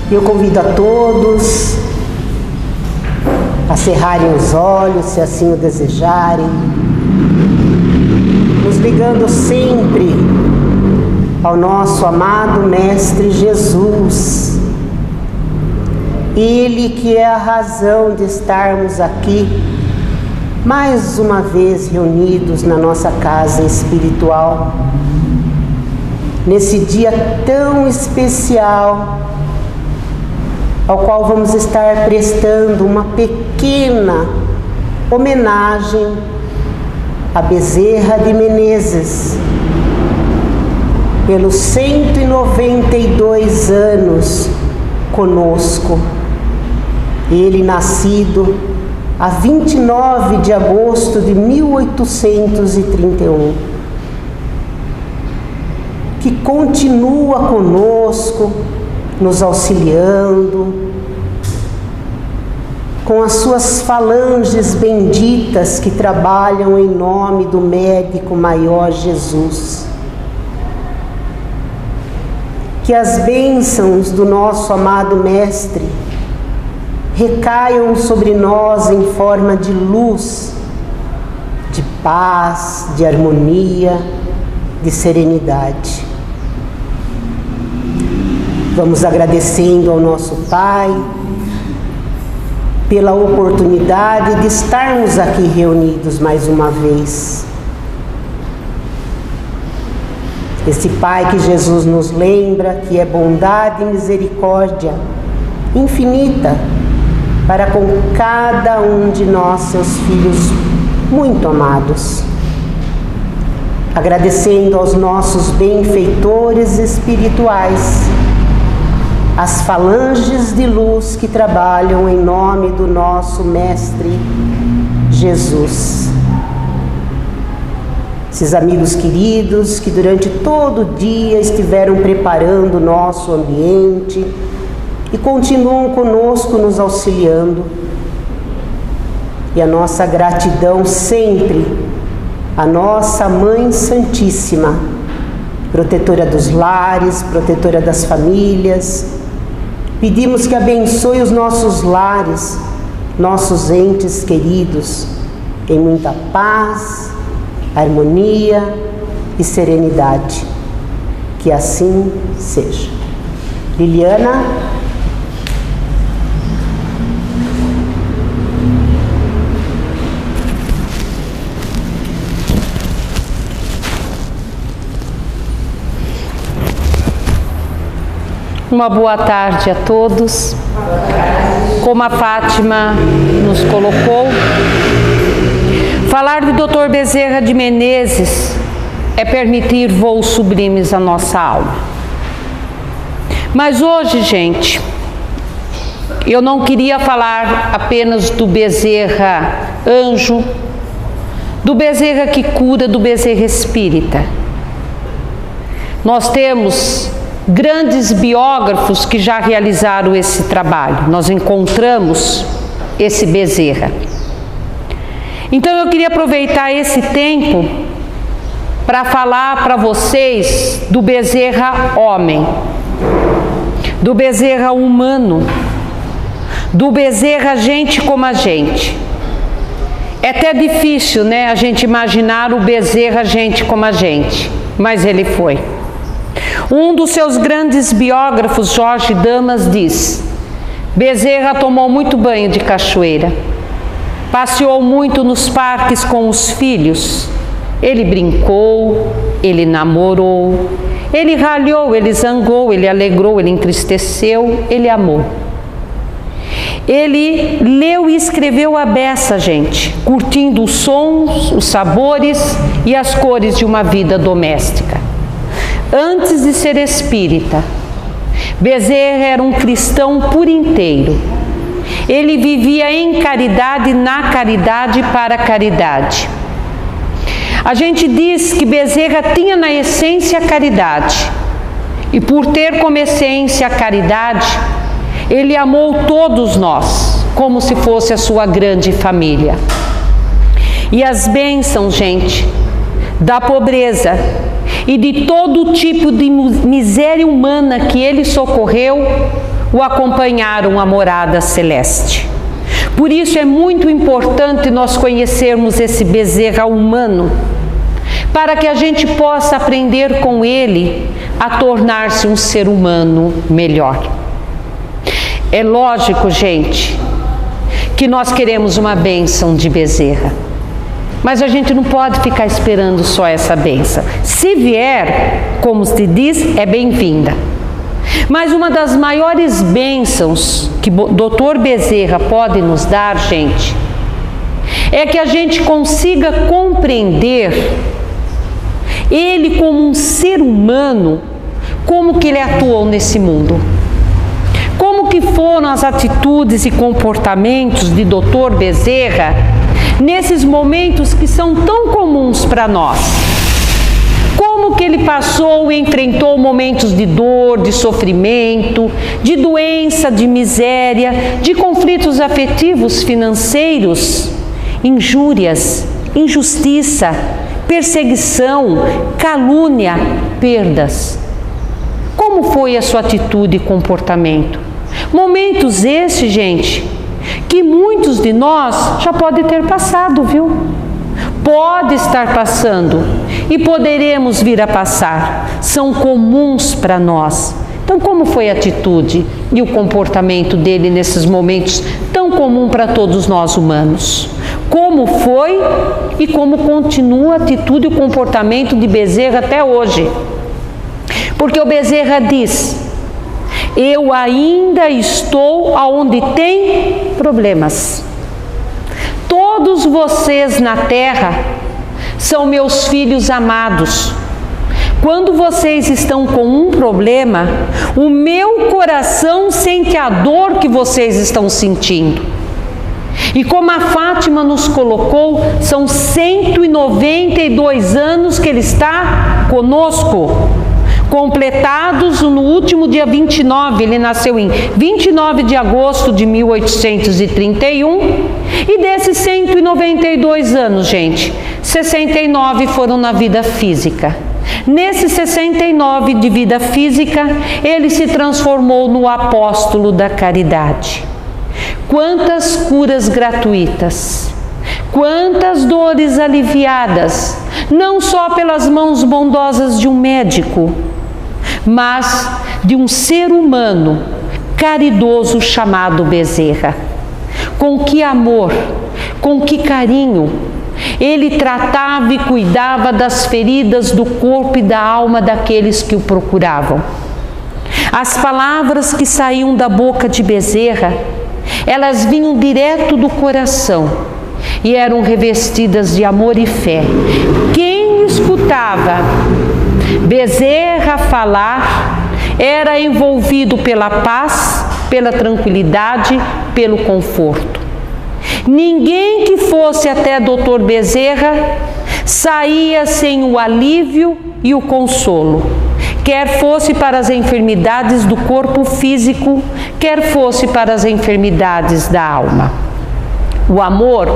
Eu convido a todos a cerrarem os olhos, se assim o desejarem, nos ligando sempre ao nosso amado Mestre Jesus. Ele que é a razão de estarmos aqui, mais uma vez reunidos na nossa casa espiritual, nesse dia tão especial, ao qual vamos estar prestando uma pequena homenagem a Bezerra de Menezes, pelos 192 anos conosco. Ele nascido a 29 de agosto de 1831, que continua conosco, nos auxiliando, com as suas falanges benditas que trabalham em nome do médico maior Jesus. Que as bênçãos do nosso amado Mestre recaiam sobre nós em forma de luz, de paz, de harmonia, de serenidade. Vamos agradecendo ao nosso Pai pela oportunidade de estarmos aqui reunidos mais uma vez. Esse Pai que Jesus nos lembra que é bondade e misericórdia infinita para com cada um de nós, seus filhos muito amados. Agradecendo aos nossos benfeitores espirituais, as falanges de luz que trabalham em nome do nosso Mestre Jesus. Esses amigos queridos que durante todo o dia estiveram preparando o nosso ambiente e continuam conosco nos auxiliando. E a nossa gratidão sempre à nossa Mãe Santíssima, protetora dos lares, protetora das famílias. Pedimos que abençoe os nossos lares, nossos entes queridos, em muita paz, harmonia e serenidade. Que assim seja. Liliana. Uma boa tarde a todos. Como a Fátima nos colocou, falar de Dr. Bezerra de Menezes é permitir voos sublimes à nossa alma. Mas hoje, gente, eu não queria falar apenas do Bezerra anjo, do Bezerra que cura, do Bezerra espírita. Nós temos grandes biógrafos que já realizaram esse trabalho. Nós encontramos esse Bezerra. Então eu queria aproveitar esse tempo para falar para vocês do Bezerra homem, do Bezerra humano, do Bezerra gente como a gente. É até difícil, né, a gente imaginar o Bezerra gente como a gente, mas ele foi. Um dos seus grandes biógrafos, Jorge Damas, diz: Bezerra tomou muito banho de cachoeira, passeou muito nos parques com os filhos, ele brincou, ele namorou, ele ralhou, ele zangou, ele alegrou, ele entristeceu, ele amou. Ele leu e escreveu a beça, gente, curtindo os sons, os sabores e as cores de uma vida doméstica. Antes de ser espírita, Bezerra era um cristão por inteiro. Ele vivia em caridade, na caridade, para a caridade. A gente diz que Bezerra tinha na essência a caridade. E por ter como essência a caridade, ele amou todos nós, como se fosse a sua grande família. E as bênçãos, gente, da pobreza e de todo tipo de miséria humana que ele socorreu, o acompanharam à morada celeste. Por isso é muito importante nós conhecermos esse Bezerra humano, para que a gente possa aprender com ele a tornar-se um ser humano melhor. É lógico, gente, que nós queremos uma bênção de Bezerra, mas a gente não pode ficar esperando só essa bênção. Se vier, como se diz, é bem-vinda. Mas uma das maiores bênçãos que o Dr. Bezerra pode nos dar, gente, é que a gente consiga compreender ele como um ser humano, como que ele atuou nesse mundo. Como que foram as atitudes e comportamentos de Dr. Bezerra nesses momentos que são tão comuns para nós? Como que ele passou e enfrentou momentos de dor, de sofrimento, de doença, de miséria, de conflitos afetivos, financeiros, injúrias, injustiça, perseguição, calúnia, perdas. Como foi a sua atitude e comportamento? Momentos esses, gente, que muitos de nós já podem ter passado, viu? Pode estar passando e poderemos vir a passar. São comuns para nós. Então, como foi a atitude e o comportamento dele nesses momentos tão comum para todos nós humanos? Como foi e como continua a atitude e o comportamento de Bezerra até hoje? Porque o Bezerra diz: eu ainda estou aonde tem problemas. Todos vocês na terra são meus filhos amados. Quando vocês estão com um problema, o meu coração sente a dor que vocês estão sentindo. E como a Fátima nos colocou, são 192 anos que ele está conosco, completados no último dia 29, ele nasceu em 29 de agosto de 1831, e desses 192 anos, gente, 69 foram na vida física. Nesses 69 de vida física, ele se transformou no apóstolo da caridade. Quantas curas gratuitas, quantas dores aliviadas, não só pelas mãos bondosas de um médico, mas de um ser humano caridoso chamado Bezerra. Com que amor, com que carinho ele tratava e cuidava das feridas do corpo e da alma daqueles que o procuravam. As palavras que saíam da boca de Bezerra, elas vinham direto do coração e eram revestidas de amor e fé. Quem escutava Bezerra falar era envolvido pela paz, pela tranquilidade, pelo conforto. Ninguém que fosse até Dr. Bezerra saía sem o alívio e o consolo, quer fosse para as enfermidades do corpo físico, quer fosse para as enfermidades da alma. O amor,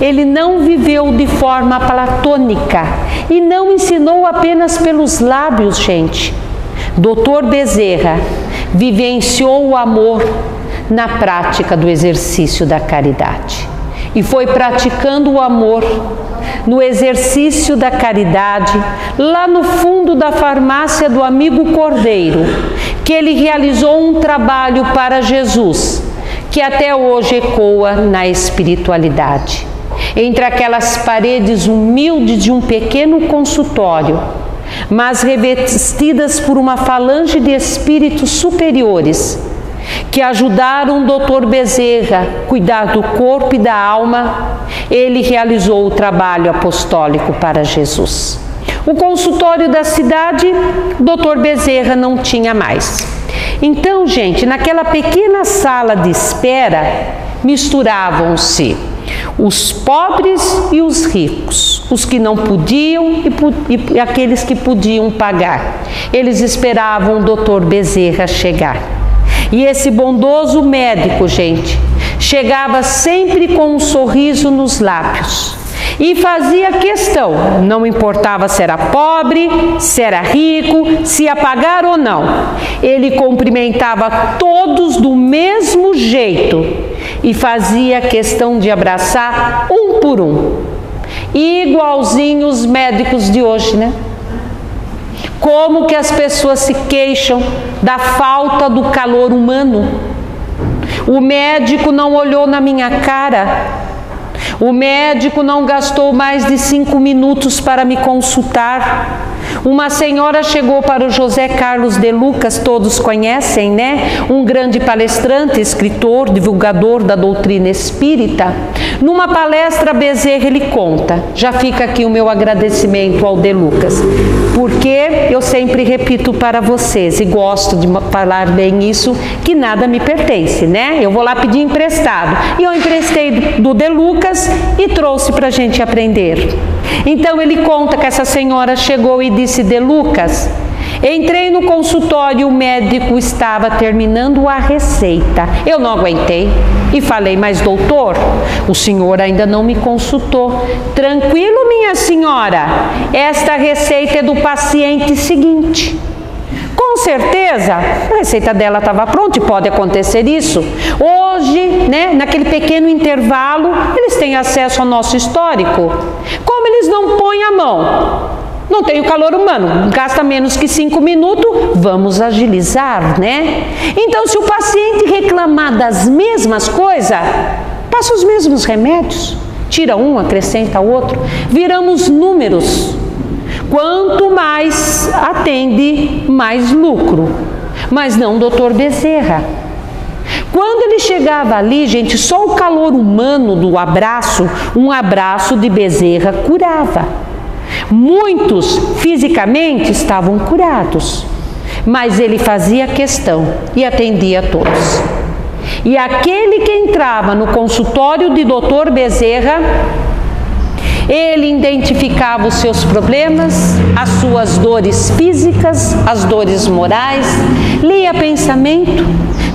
ele não viveu de forma platônica e não ensinou apenas pelos lábios, gente. Dr. Bezerra vivenciou o amor na prática do exercício da caridade. E foi praticando o amor no exercício da caridade, lá no fundo da farmácia do amigo Cordeiro, que ele realizou um trabalho para Jesus, que até hoje ecoa na espiritualidade. Entre aquelas paredes humildes de um pequeno consultório, mas revestidas por uma falange de espíritos superiores, que ajudaram o Dr. Bezerra a cuidar do corpo e da alma, ele realizou o trabalho apostólico para Jesus. O consultório da cidade, Dr. Bezerra não tinha mais. Então, gente, naquela pequena sala de espera, misturavam-se os pobres e os ricos, os que não podiam e aqueles que podiam pagar. Eles esperavam o Dr. Bezerra chegar. E esse bondoso médico, gente, chegava sempre com um sorriso nos lábios E fazia questão, não importava se era pobre, se era rico, se ia pagar ou não. Ele cumprimentava todos do mesmo jeito e fazia questão de abraçar um por um. Igualzinho os médicos de hoje, né? Como que as pessoas se queixam da falta do calor humano. O médico não olhou na minha cara. O médico não gastou mais de 5 minutos para me consultar. Uma senhora chegou para o José Carlos de Lucas, todos conhecem, né? Um grande palestrante, escritor, divulgador da doutrina espírita. Numa palestra, Bezerra ele conta, já fica aqui o meu agradecimento ao de Lucas, porque eu sempre repito para vocês, e gosto de falar bem isso, que nada me pertence, né? Eu vou lá pedir emprestado, e eu emprestei do de Lucas e trouxe para a gente aprender. Então ele conta que essa senhora chegou e disse: de Lucas, entrei no consultório e o médico estava terminando a receita. Eu não aguentei e falei: mas doutor, o senhor ainda não me consultou. Tranquilo, minha senhora, esta receita é do paciente seguinte. Com certeza, a receita dela estava pronta e pode acontecer isso. Hoje, né, naquele pequeno intervalo, eles têm acesso ao nosso histórico. Como eles não põem a mão, não tem o calor humano, gasta menos que 5 minutos, vamos agilizar, né? Então, se o paciente reclamar das mesmas coisas, passa os mesmos remédios, tira um, acrescenta outro, viramos números. Quanto mais atende, mais lucro. Mas não o doutor Bezerra. Quando ele chegava ali, gente, só o calor humano do abraço, um abraço de Bezerra curava. Muitos fisicamente estavam curados, mas ele fazia questão e atendia a todos. E aquele que entrava no consultório de doutor Bezerra, ele identificava os seus problemas, as suas dores físicas, as dores morais, lia pensamento,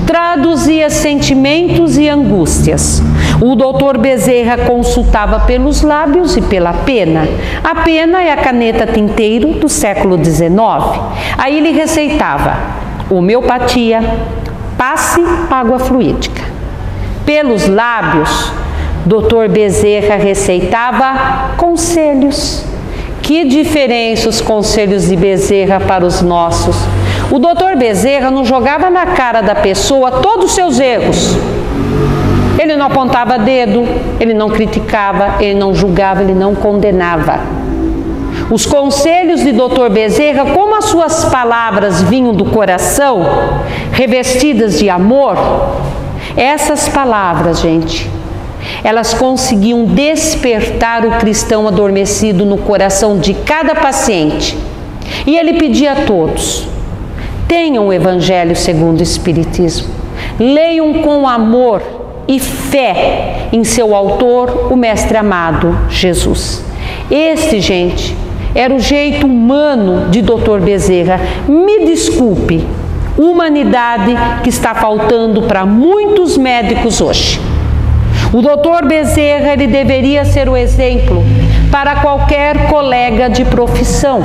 traduzia sentimentos e angústias. O doutor Bezerra consultava pelos lábios e pela pena. A pena é a caneta tinteiro do século XIX. Aí ele receitava homeopatia, passe água fluídica. Pelos lábios, Dr. Bezerra receitava conselhos. Que diferença os conselhos de Bezerra para os nossos. O Dr. Bezerra não jogava na cara da pessoa todos os seus erros. Ele não apontava dedo, ele não criticava, ele não julgava, ele não condenava. Os conselhos de Dr. Bezerra, como as suas palavras vinham do coração, revestidas de amor, essas palavras, gente, elas conseguiam despertar o cristão adormecido no coração de cada paciente. E ele pedia a todos: tenham o Evangelho segundo o Espiritismo, leiam com amor e fé em seu autor, o Mestre amado, Jesus. Este, gente, era o jeito humano de Dr. Bezerra. Me desculpe, humanidade que está faltando para muitos médicos hoje. O Dr. Bezerra, ele deveria ser o exemplo para qualquer colega de profissão,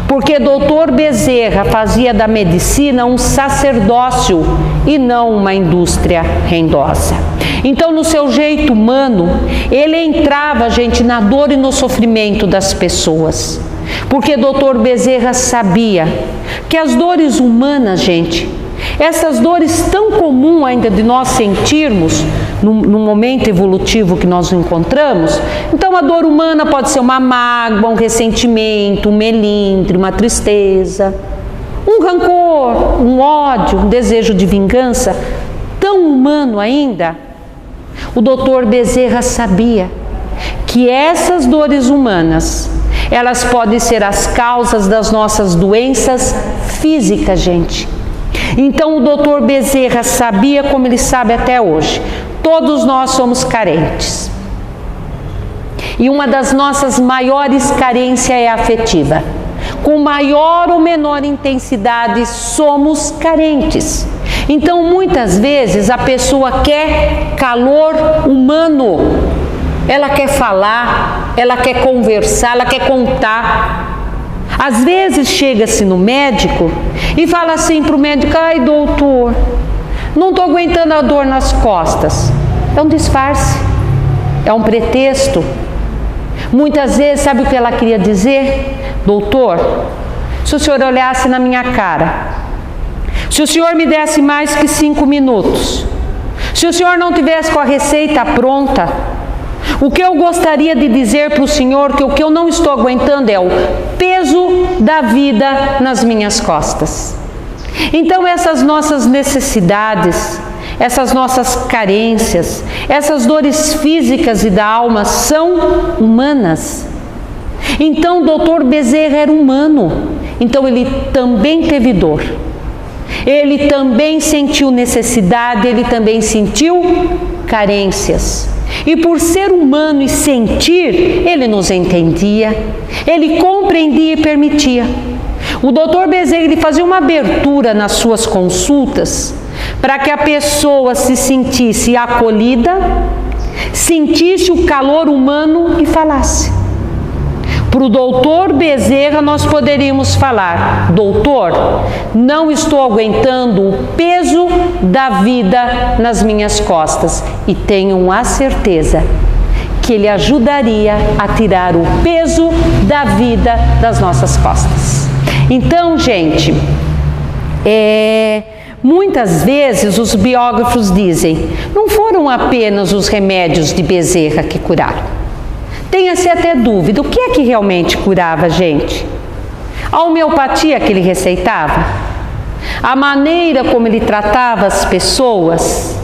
porque Dr. Bezerra fazia da medicina um sacerdócio e não uma indústria rendosa. Então, no seu jeito humano, ele entrava, gente, na dor e no sofrimento das pessoas, porque Dr. Bezerra sabia que as dores humanas, gente, essas dores tão comuns ainda de nós sentirmos no momento evolutivo que nós encontramos. Então, a dor humana pode ser uma mágoa, um ressentimento, um melindre, uma tristeza, um rancor, um ódio, um desejo de vingança, tão humano ainda. O Dr. Bezerra sabia que essas dores humanas, elas podem ser as causas das nossas doenças físicas, gente. Então, o Dr. Bezerra sabia, como ele sabe até hoje, todos nós somos carentes. E uma das nossas maiores carências é afetiva. Com maior ou menor intensidade, somos carentes. Então, muitas vezes, a pessoa quer calor humano. Ela quer falar, ela quer conversar, ela quer contar. Às vezes chega-se no médico e fala assim para o médico: ai, doutor, não estou aguentando a dor nas costas. É um disfarce, é um pretexto. Muitas vezes, sabe o que ela queria dizer? Doutor, se o senhor olhasse na minha cara, se o senhor me desse mais que 5 minutos, se o senhor não tivesse com a receita pronta, o que eu gostaria de dizer para o senhor, que o que eu não estou aguentando é o peso da vida nas minhas costas. Então essas nossas necessidades, essas nossas carências, essas dores físicas e da alma são humanas. Então o doutor Bezerra era humano, então ele também teve dor. Ele também sentiu necessidade, ele também sentiu carências. E por ser humano e sentir, ele nos entendia, ele compreendia e permitia. O doutor Bezerra, ele fazia uma abertura nas suas consultas para que a pessoa se sentisse acolhida, sentisse o calor humano e falasse. Para o doutor Bezerra nós poderíamos falar: doutor, não estou aguentando o peso da vida nas minhas costas, e tenham a certeza que ele ajudaria a tirar o peso da vida das nossas costas. Então, gente, muitas vezes os biógrafos dizem: não foram apenas os remédios de Bezerra que curaram. Tenha-se até dúvida, o que é que realmente curava a gente? A homeopatia que ele receitava? A maneira como ele tratava as pessoas,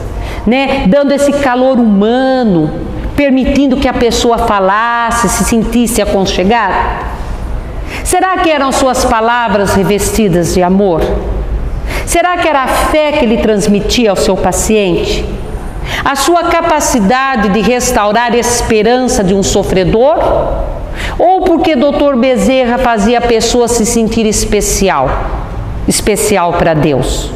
né? Dando esse calor humano, permitindo que a pessoa falasse, se sentisse aconchegada? Será que eram suas palavras revestidas de amor? Será que era a fé que ele transmitia ao seu paciente? A sua capacidade de restaurar a esperança de um sofredor? Ou porque Dr. Bezerra fazia a pessoa se sentir especial para Deus?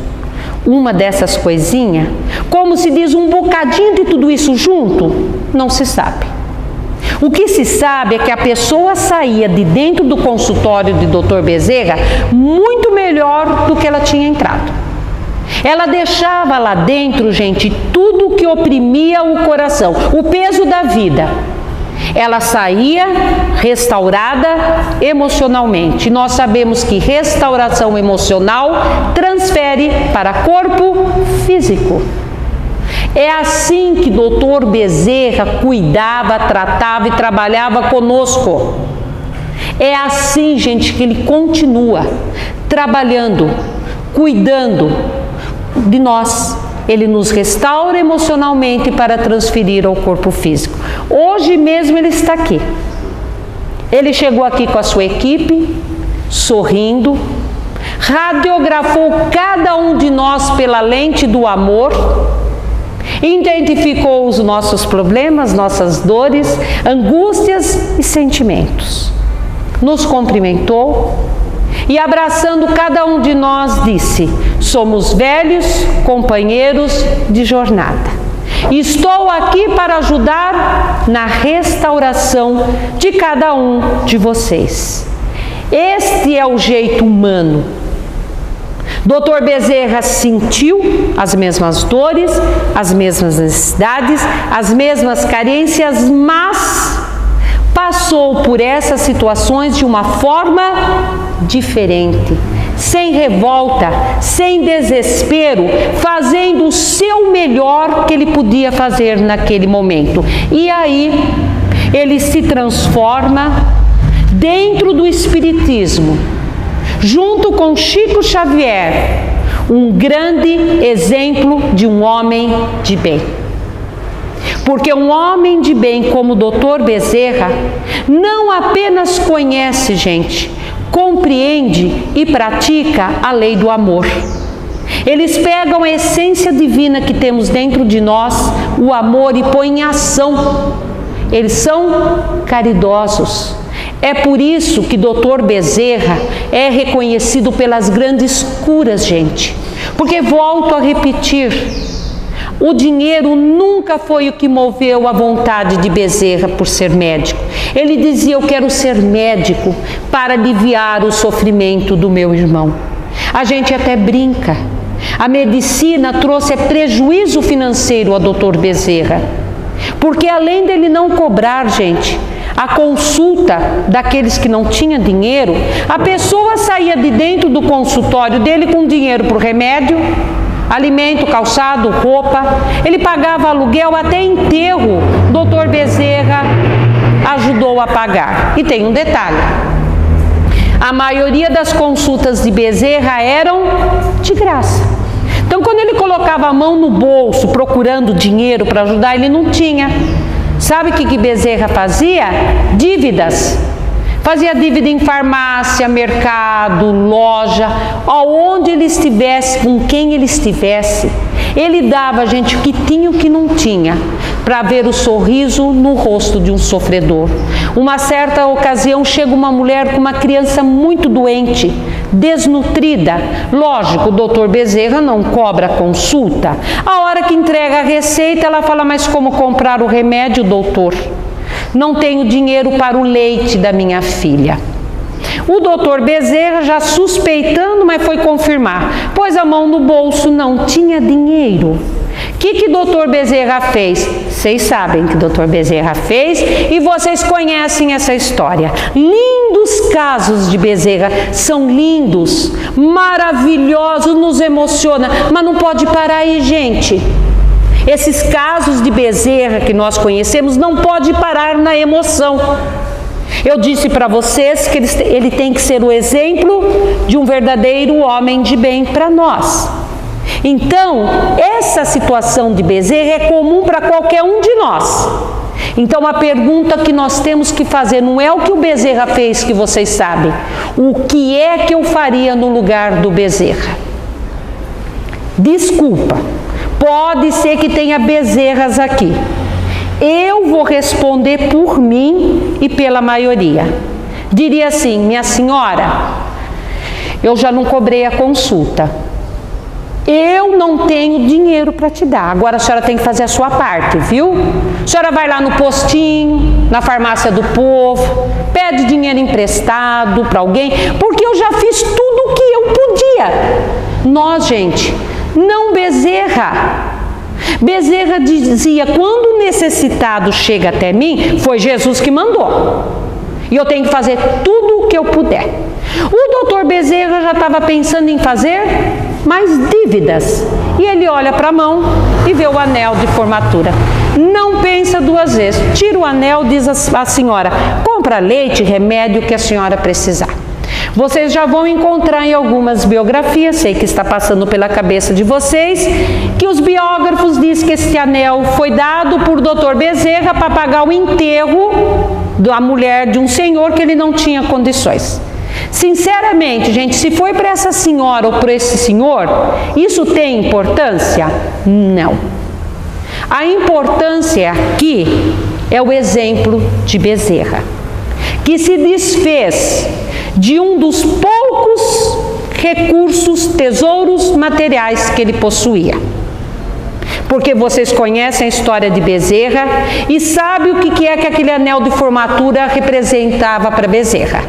Uma dessas coisinhas, como se diz, um bocadinho de tudo isso junto, não se sabe. O que se sabe é que a pessoa saía de dentro do consultório de Dr. Bezerra muito melhor do que ela tinha entrado. Ela deixava lá dentro, gente, tudo que oprimia o coração, o peso da vida. Ela saía restaurada emocionalmente. Nós sabemos que restauração emocional transfere para corpo físico. É assim que Dr. Bezerra cuidava, tratava e trabalhava conosco. É assim, gente, que ele continua trabalhando, cuidando de nós. Ele nos restaura emocionalmente para transferir ao corpo físico. Hoje mesmo ele está aqui. Ele chegou aqui com a sua equipe, sorrindo, radiografou cada um de nós pela lente do amor, identificou os nossos problemas, nossas dores, angústias e sentimentos. Nos cumprimentou e, abraçando cada um de nós, disse: somos velhos companheiros de jornada. Estou aqui para ajudar na restauração de cada um de vocês. Este é o jeito humano. Dr. Bezerra sentiu as mesmas dores, as mesmas necessidades, as mesmas carências, mas passou por essas situações de uma forma diferente, sem revolta, sem desespero, fazendo o seu melhor que ele podia fazer naquele momento. E aí ele se transforma dentro do Espiritismo, junto com Chico Xavier, um grande exemplo de um homem de bem. Porque um homem de bem como o Dr. Bezerra não apenas conhece, gente, compreende e pratica a lei do amor. Eles pegam a essência divina que temos dentro de nós, o amor, e põem em ação. Eles são caridosos. É por isso que Dr. Bezerra é reconhecido pelas grandes curas, gente. Porque, volto a repetir, o dinheiro nunca foi o que moveu a vontade de Bezerra por ser médico. Ele dizia: eu quero ser médico para aliviar o sofrimento do meu irmão. A gente até brinca. A medicina trouxe prejuízo financeiro ao Dr. Bezerra, porque além dele não cobrar, gente, a consulta daqueles que não tinham dinheiro, a pessoa saía de dentro do consultório dele com dinheiro para o remédio, alimento, calçado, roupa. Ele pagava aluguel até enterro. Dr. Bezerra ajudou a pagar. E tem um detalhe: a maioria das consultas de Bezerra eram de graça. Então, quando ele colocava a mão no bolso procurando dinheiro para ajudar, ele não tinha. Sabe o que Bezerra fazia? Dívidas. Fazia dívida em farmácia, mercado, loja, aonde ele estivesse, com quem ele estivesse. Ele dava, gente, o que tinha e o que não tinha, para ver o sorriso no rosto de um sofredor. Uma certa ocasião chega uma mulher com uma criança muito doente, desnutrida. Lógico, o doutor Bezerra não cobra consulta. A hora que entrega a receita, ela fala: mas como comprar o remédio, doutor? Não tenho dinheiro para o leite da minha filha. O doutor Bezerra, já suspeitando, mas foi confirmar. Pôs a mão no bolso, não tinha dinheiro. O que doutor Bezerra fez? Vocês sabem que doutor Bezerra fez e vocês conhecem essa história. Lindos casos de Bezerra, são lindos, maravilhosos, nos emociona, mas não pode parar aí, gente. Esses casos de Bezerra que nós conhecemos não pode parar na emoção. Eu disse para vocês que ele tem que ser o exemplo de um verdadeiro homem de bem para nós. Então, essa situação de Bezerra é comum para qualquer um de nós. Então, a pergunta que nós temos que fazer não é o que o Bezerra fez, que vocês sabem. O que é que eu faria no lugar do Bezerra? Desculpa, pode ser que tenha Bezerras aqui. Eu vou responder por mim e pela maioria. Diria assim: minha senhora, eu já não cobrei a consulta. Eu não tenho dinheiro para te dar. Agora a senhora tem que fazer a sua parte, viu? A senhora vai lá no postinho, na farmácia do povo, pede dinheiro emprestado para alguém, porque eu já fiz tudo o que eu podia. Nós, gente, não Bezerra. Bezerra dizia: quando o necessitado chega até mim, foi Jesus que mandou. E eu tenho que fazer tudo o que eu puder. O doutor Bezerra já estava pensando em fazer mais dívidas. E ele olha para a mão e vê o anel de formatura. Não pensa duas vezes. Tira o anel, diz a senhora: compra leite, remédio que a senhora precisar. Vocês já vão encontrar em algumas biografias, sei que está passando pela cabeça de vocês, que os biógrafos dizem que esse anel foi dado por Dr. Bezerra para pagar o enterro da mulher de um senhor que ele não tinha condições. Sinceramente, gente, se foi para essa senhora ou para esse senhor, isso tem importância? Não. A importância aqui é o exemplo de Bezerra, que se desfez de um dos poucos recursos, tesouros materiais que ele possuía. Porque vocês conhecem a história de Bezerra e sabem o que é que aquele anel de formatura representava para Bezerra.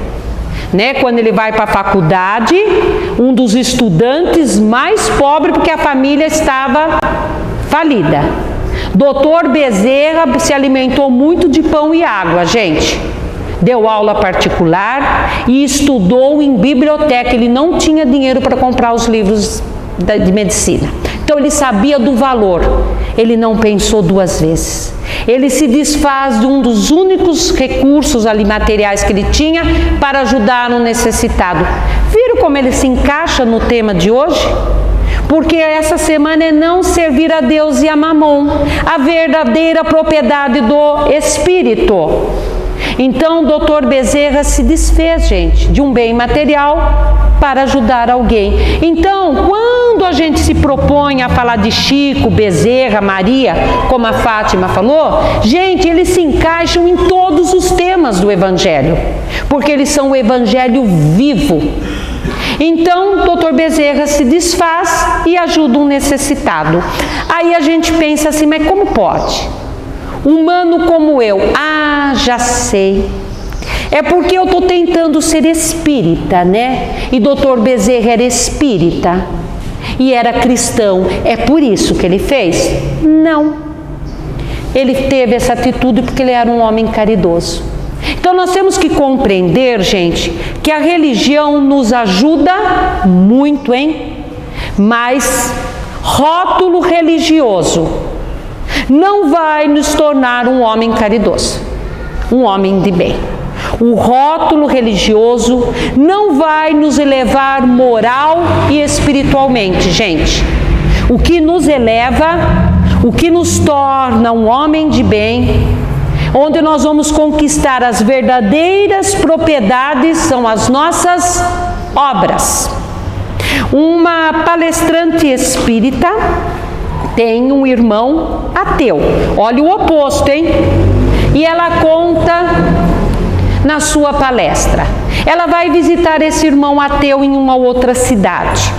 Né? Quando ele vai para a faculdade, um dos estudantes mais pobres, porque a família estava falida. Doutor Bezerra se alimentou muito de pão e água, gente. Deu aula particular e estudou em biblioteca. Ele não tinha dinheiro para comprar os livros de medicina. Então ele sabia do valor. Ele não pensou duas vezes. Ele se desfaz de um dos únicos recursos ali materiais que ele tinha para ajudar no necessitado. Viram como ele se encaixa no tema de hoje? Porque essa semana é não servir a Deus e a Mamon, a verdadeira propriedade do Espírito. Então, o doutor Bezerra se desfez, gente, de um bem material para ajudar alguém. Então, quando a gente se propõe a falar de Chico, Bezerra, Maria, como a Fátima falou, gente, eles se encaixam em todos os temas do Evangelho, porque eles são o Evangelho vivo. Então, o doutor Bezerra se desfaz e ajuda um necessitado. Aí a gente pensa assim, mas como pode? humano como eu. Ah, já sei. É porque eu estou tentando ser espírita, né? E Dr. Bezerra era espírita e era cristão. É por isso que ele fez? Não. Ele teve essa atitude porque ele era um homem caridoso. Então nós temos que compreender, gente, que a religião nos ajuda muito, hein? Mas rótulo religioso não vai nos tornar um homem caridoso, um homem de bem. O rótulo religioso não vai nos elevar moral e espiritualmente, gente. O que nos eleva, o que nos torna um homem de bem, onde nós vamos conquistar as verdadeiras propriedades, são as nossas obras. Uma palestrante espírita tem um irmão ateu. Olha o oposto, hein? E ela conta na sua palestra. Ela vai visitar esse irmão ateu em uma outra cidade.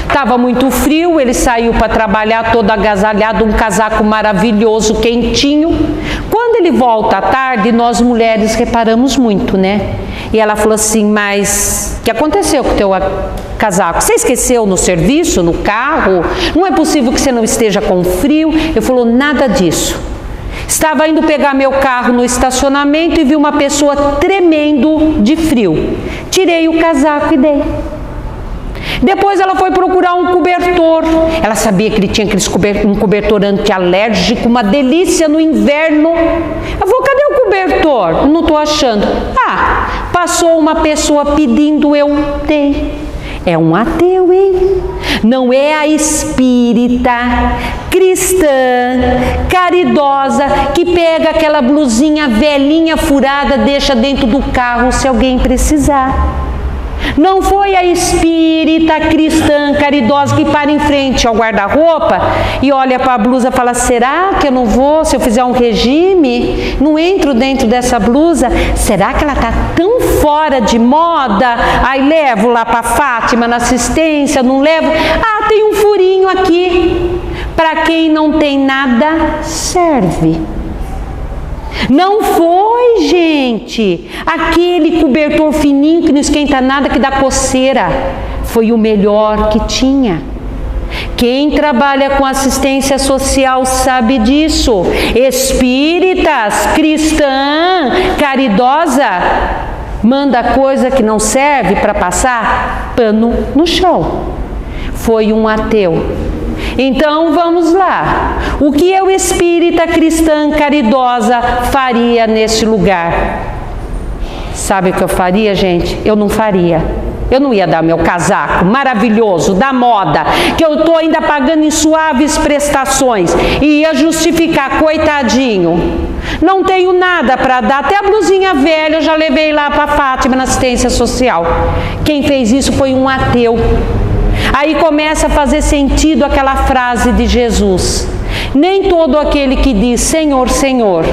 Estava muito frio, ele saiu para trabalhar todo agasalhado, um casaco maravilhoso, quentinho. Quando ele volta à tarde, nós mulheres reparamos muito, né? E ela falou assim, mas o que aconteceu com o teu casaco? Você esqueceu no serviço, no carro? Não é possível que você não esteja com frio? Ele falou, nada disso. Estava indo pegar meu carro no estacionamento e vi uma pessoa tremendo de frio. Tirei o casaco e dei. Depois ela foi procurar um cobertor. Ela sabia que ele tinha um cobertor antialérgico, uma delícia no inverno. Ela falou, cadê o cobertor? Não estou achando. Ah, passou uma pessoa pedindo, eu dei. É um ateu, hein? Não é a espírita, cristã, caridosa, que pega aquela blusinha velhinha furada, deixa dentro do carro se alguém precisar. Não foi a espírita, cristã, caridosa que para em frente ao guarda-roupa e olha para a blusa e fala, será que eu não vou, se eu fizer um regime, não entro dentro dessa blusa? Será que ela está tão fora de moda? Aí levo lá para Fátima na assistência, não levo? Ah, tem um furinho aqui. Para quem não tem nada, serve. Não foi, gente, aquele cobertor fininho que não esquenta nada, que dá coceira. Foi o melhor que tinha. Quem trabalha com assistência social sabe disso. Espíritas, cristã, caridosa, manda coisa que não serve para passar pano no chão. Foi um ateu. Então vamos lá. O que eu, espírita, cristã, caridosa, faria nesse lugar? Sabe o que eu faria, gente? Eu não faria. Eu não ia dar meu casaco maravilhoso, da moda, que eu estou ainda pagando em suaves prestações, e ia justificar, coitadinho. Não tenho nada para dar, até a blusinha velha eu já levei lá para a Fátima na assistência social. Quem fez isso foi um ateu. Aí começa a fazer sentido aquela frase de Jesus. Nem todo aquele que diz Senhor, Senhor,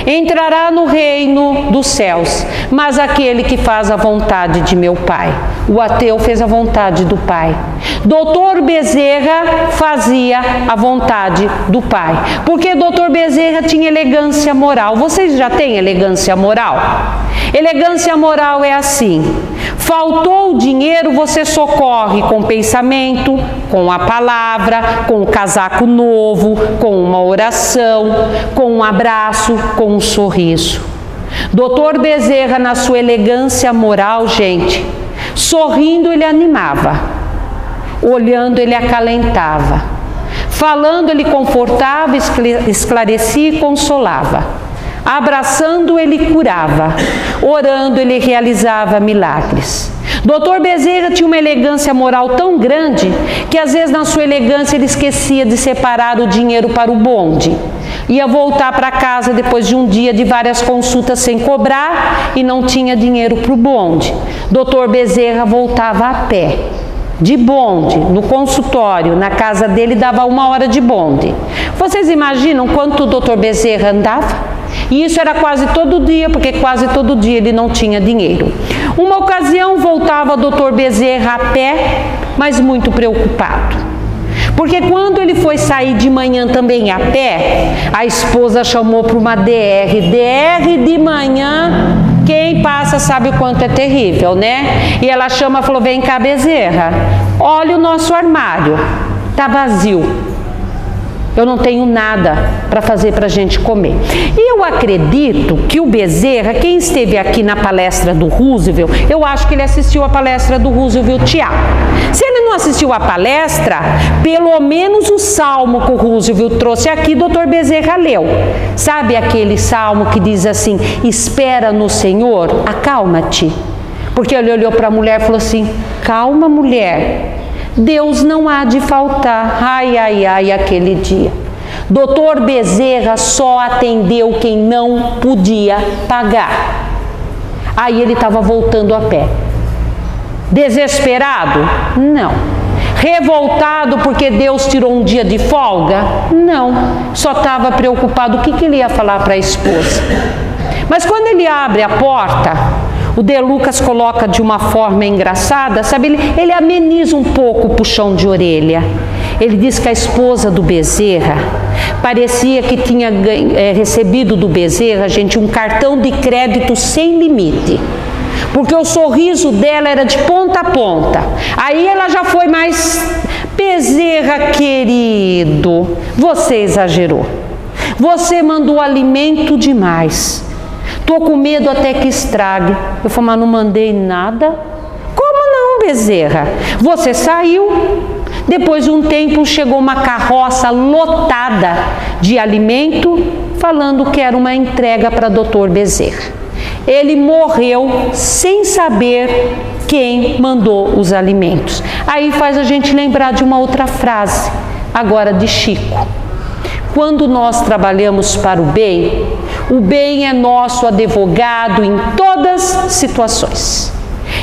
entrará no reino dos céus, mas aquele que faz a vontade de meu Pai. O ateu fez a vontade do Pai. Dr. Bezerra fazia a vontade do Pai. Porque Dr. Bezerra tinha elegância moral. Vocês já têm elegância moral? Elegância moral é assim: faltou o dinheiro, você socorre com pensamento, com a palavra, com o casaco novo, com uma oração, com um abraço, com um sorriso. Dr. Bezerra, na sua elegância moral, gente, sorrindo ele animava, olhando ele acalentava, falando ele confortava, esclarecia e consolava. Abraçando ele curava, orando ele realizava milagres. Dr. Bezerra tinha uma elegância moral tão grande que às vezes na sua elegância ele esquecia de separar o dinheiro para o bonde. Ia voltar para casa depois de um dia de várias consultas sem cobrar e não tinha dinheiro para o bonde. Dr. Bezerra voltava a pé, de bonde, no consultório, na casa dele dava 1 hora de bonde. Vocês imaginam quanto o Dr. Bezerra andava? E isso era quase todo dia, porque quase todo dia ele não tinha dinheiro. Uma ocasião voltava o Dr. Bezerra a pé, mas muito preocupado, Porque quando ele foi sair de manhã também a pé, a esposa chamou para uma DR. DR de manhã, quem passa sabe o quanto é terrível, né? E ela chama e falou: vem cá, Bezerra, olha o nosso armário, tá vazio. Eu não tenho nada para fazer para a gente comer. E eu acredito que o Bezerra, quem esteve aqui na palestra do Roosevelt, eu acho que ele assistiu a palestra do Roosevelt Tiago. Se ele não assistiu a palestra, pelo menos o salmo que o Roosevelt trouxe aqui, Dr. Bezerra leu. Sabe aquele salmo que diz assim: espera no Senhor, acalma-te. Porque ele olhou para a mulher e falou assim: calma, mulher, Deus não há de faltar. Ai, ai, ai, aquele dia. Doutor Bezerra só atendeu quem não podia pagar. Aí ele estava voltando a pé. Desesperado? Não. Revoltado porque Deus tirou um dia de folga? Não. Só estava preocupado o que ele ia falar para a esposa. Mas quando ele abre a porta, o De Lucas coloca de uma forma engraçada, sabe? Ele ameniza um pouco o puxão de orelha. Ele diz que a esposa do Bezerra parecia que tinha recebido do Bezerra, gente, um cartão de crédito sem limite. Porque o sorriso dela era de ponta a ponta. Aí ela já foi mais: Bezerra querido, você exagerou. Você mandou alimento demais. Estou com medo até que estrague. Eu falei: mas não mandei nada. Como não, Bezerra? Você saiu. Depois de um tempo chegou uma carroça lotada de alimento, falando que era uma entrega para Dr. Bezerra. Ele morreu sem saber quem mandou os alimentos. Aí faz a gente lembrar de uma outra frase, agora de Chico. Quando nós trabalhamos para o bem é nosso advogado em todas situações.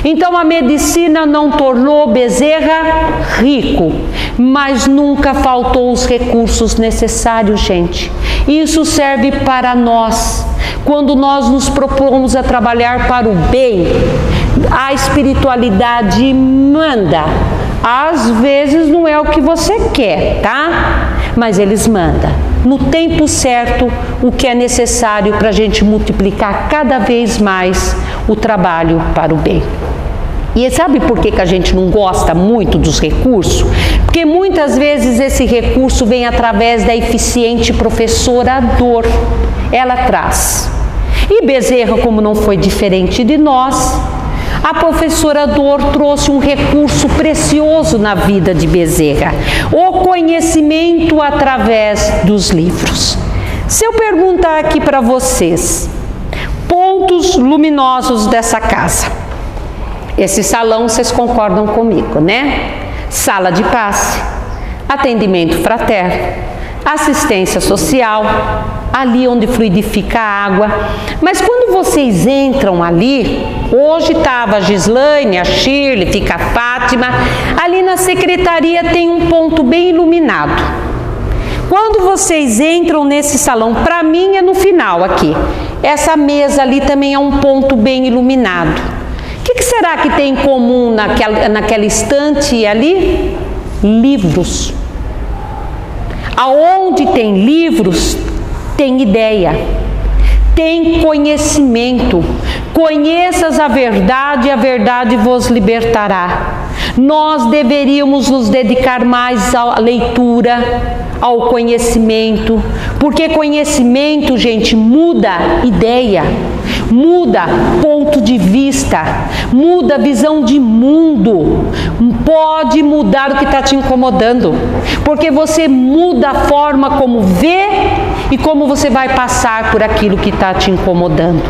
Então a medicina não tornou Bezerra rico, mas nunca faltou os recursos necessários, gente. Isso serve para nós. Quando nós nos propomos a trabalhar para o bem, a espiritualidade manda. Às vezes não é o que você quer, tá? Mas eles mandam. No tempo certo, o que é necessário para a gente multiplicar cada vez mais o trabalho para o bem. E sabe por que a gente não gosta muito dos recursos? Porque muitas vezes esse recurso vem através da eficiente professora Dor. Ela traz. E Bezerra, como não foi diferente de nós, a professora Dor trouxe um recurso precioso na vida de Bezerra: o conhecimento através dos livros. Se eu perguntar aqui para vocês, pontos luminosos dessa casa. Esse salão, vocês concordam comigo, né? Sala de passe, atendimento fraterno, assistência social, ali onde fluidifica a água. Mas quando vocês entram ali, hoje estava a Gislaine, a Shirley, fica a Fátima, ali na secretaria tem um ponto bem iluminado. Quando vocês entram nesse salão, para mim é no final aqui, essa mesa ali também é um ponto bem iluminado. O que será que tem em comum naquela estante ali? Livros. Aonde tem livros, tem ideia, tem conhecimento. Conheças a verdade e a verdade vos libertará. Nós deveríamos nos dedicar mais à leitura, ao conhecimento, porque conhecimento, gente, muda ideia, muda ponto de vista, muda visão de mundo, pode mudar o que está te incomodando, porque você muda a forma como vê e como você vai passar por aquilo que está te incomodando.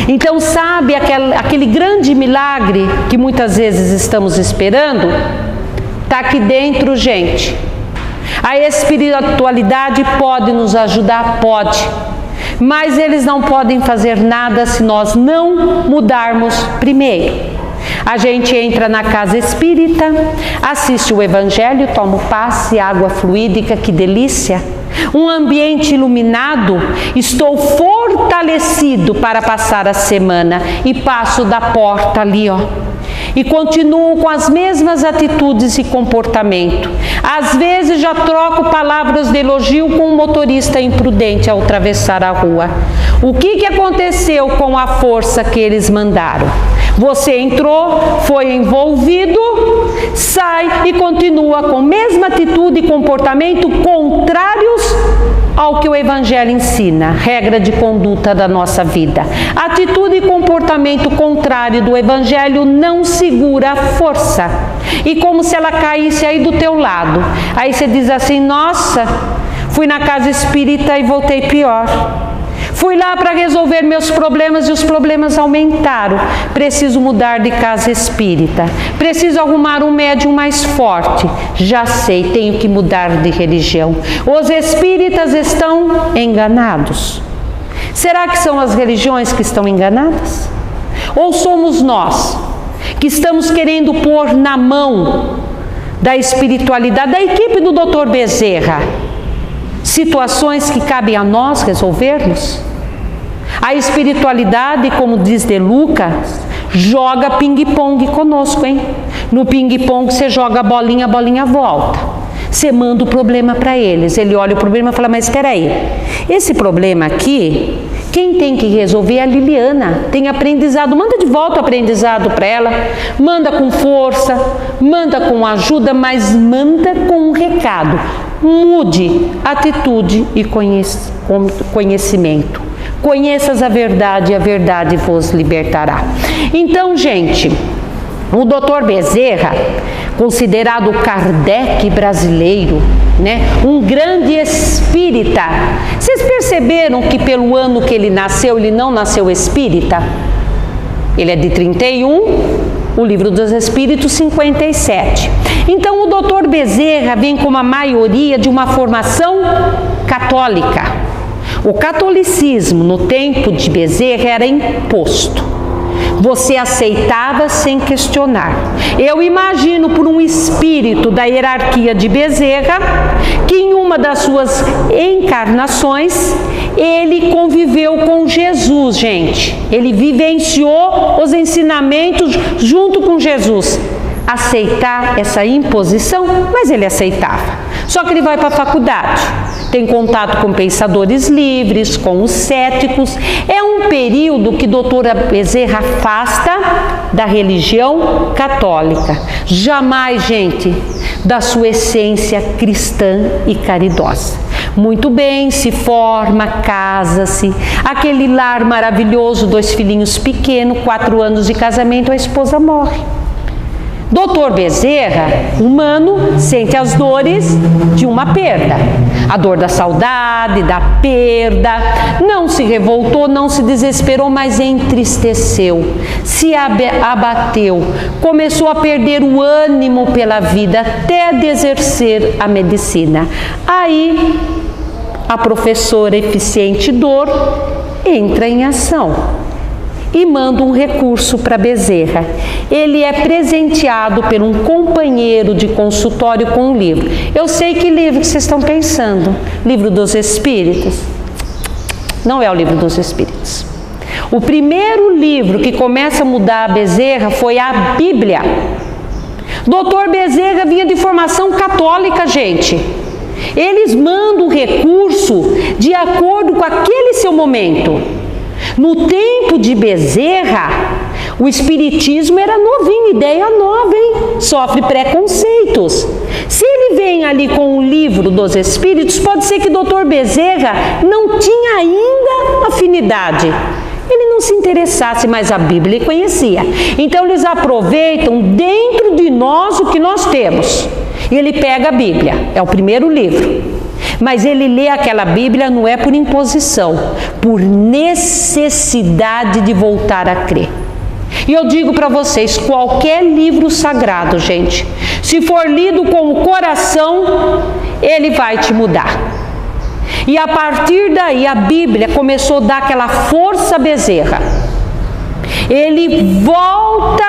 Então, sabe aquele grande milagre que muitas vezes estamos esperando? Está aqui dentro, gente. A espiritualidade pode nos ajudar? Pode. Mas eles não podem fazer nada se nós não mudarmos primeiro. A gente entra na casa espírita, assiste o evangelho, toma o passe, água fluídica, que delícia. Um ambiente iluminado, estou fortalecido para passar a semana e passo da porta ali, ó. e continuam com as mesmas atitudes e comportamento. Às vezes já troco palavras de elogio com um motorista imprudente ao atravessar a rua. O que aconteceu com a força que eles mandaram? Você entrou, foi envolvido, sai e continua com a mesma atitude e comportamento contrários ao que o Evangelho ensina, regra de conduta da nossa vida. Atitude e comportamento contrário do Evangelho não segura a força. E como se ela caísse aí do teu lado. Aí você diz assim, nossa, fui na casa espírita e voltei pior. Fui lá para resolver meus problemas e os problemas aumentaram. Preciso mudar de casa espírita. Preciso arrumar um médium mais forte. Já sei, tenho que mudar de religião. Os espíritas estão enganados. Será que são as religiões que estão enganadas? Ou somos nós que estamos querendo pôr na mão da espiritualidade, da equipe do Dr. Bezerra, situações que cabem a nós resolvermos? A espiritualidade, como diz De Luca, joga ping-pong conosco, hein? No ping-pong você joga a bolinha volta. Você manda o problema para eles. Ele olha o problema e fala, mas espera aí, esse problema aqui, quem tem que resolver é a Liliana. Tem aprendizado, manda de volta o aprendizado para ela. Manda com força, manda com ajuda, mas manda com um recado. Mude atitude e conhecimento. Conheças a verdade e a verdade vos libertará. Então, gente, o Dr. Bezerra, considerado o Kardec brasileiro, né? Um grande espírita. Vocês perceberam que pelo ano que ele nasceu, ele não nasceu espírita? Ele é de 31, o Livro dos Espíritos 57. Então o Dr. Bezerra vem com uma maioria de uma formação católica. O catolicismo no tempo de Bezerra era imposto. Você aceitava sem questionar. Eu imagino por um espírito da hierarquia de Bezerra que em uma das suas encarnações ele conviveu com Jesus, gente. Ele vivenciou os ensinamentos junto com Jesus. Aceitar essa imposição, mas ele aceitava. Só que ele vai para a faculdade, tem contato com pensadores livres, com os céticos. É um período que doutora Bezerra afasta da religião católica. Jamais, gente, da sua essência cristã e caridosa. Muito bem, se forma, casa-se, aquele lar maravilhoso, 2 filhinhos pequenos, 4 anos de casamento, a esposa morre. Dr. Bezerra, humano, sente as dores de uma perda. A dor da saudade, da perda. Não se revoltou, não se desesperou, mas entristeceu, se abateu, começou a perder o ânimo pela vida, até de exercer a medicina. Aí, a professora eficiente Dor entra em ação e manda um recurso para Bezerra. Ele é presenteado por um companheiro de consultório com um livro. Eu sei que livro que vocês estão pensando. Livro dos Espíritos? Não é o Livro dos Espíritos. O primeiro livro que começa a mudar a Bezerra foi a Bíblia. Dr. Bezerra vinha de formação católica, gente. Eles mandam o recurso de acordo com aquele seu momento. No tempo de Bezerra, o espiritismo era novinho, ideia nova, hein? Sofre preconceitos. Se ele vem ali com o Livro dos Espíritos, pode ser que Dr. Bezerra não tinha ainda afinidade. Ele não se interessasse, mas a Bíblia ele conhecia. Então eles aproveitam dentro de nós o que nós temos. E ele pega a Bíblia, é o primeiro livro. Mas ele lê aquela Bíblia não é por imposição, por necessidade de voltar a crer. E eu digo para vocês, qualquer livro sagrado, gente, se for lido com o coração, ele vai te mudar. E a partir daí a Bíblia começou a dar aquela força a Bezerra. Ele volta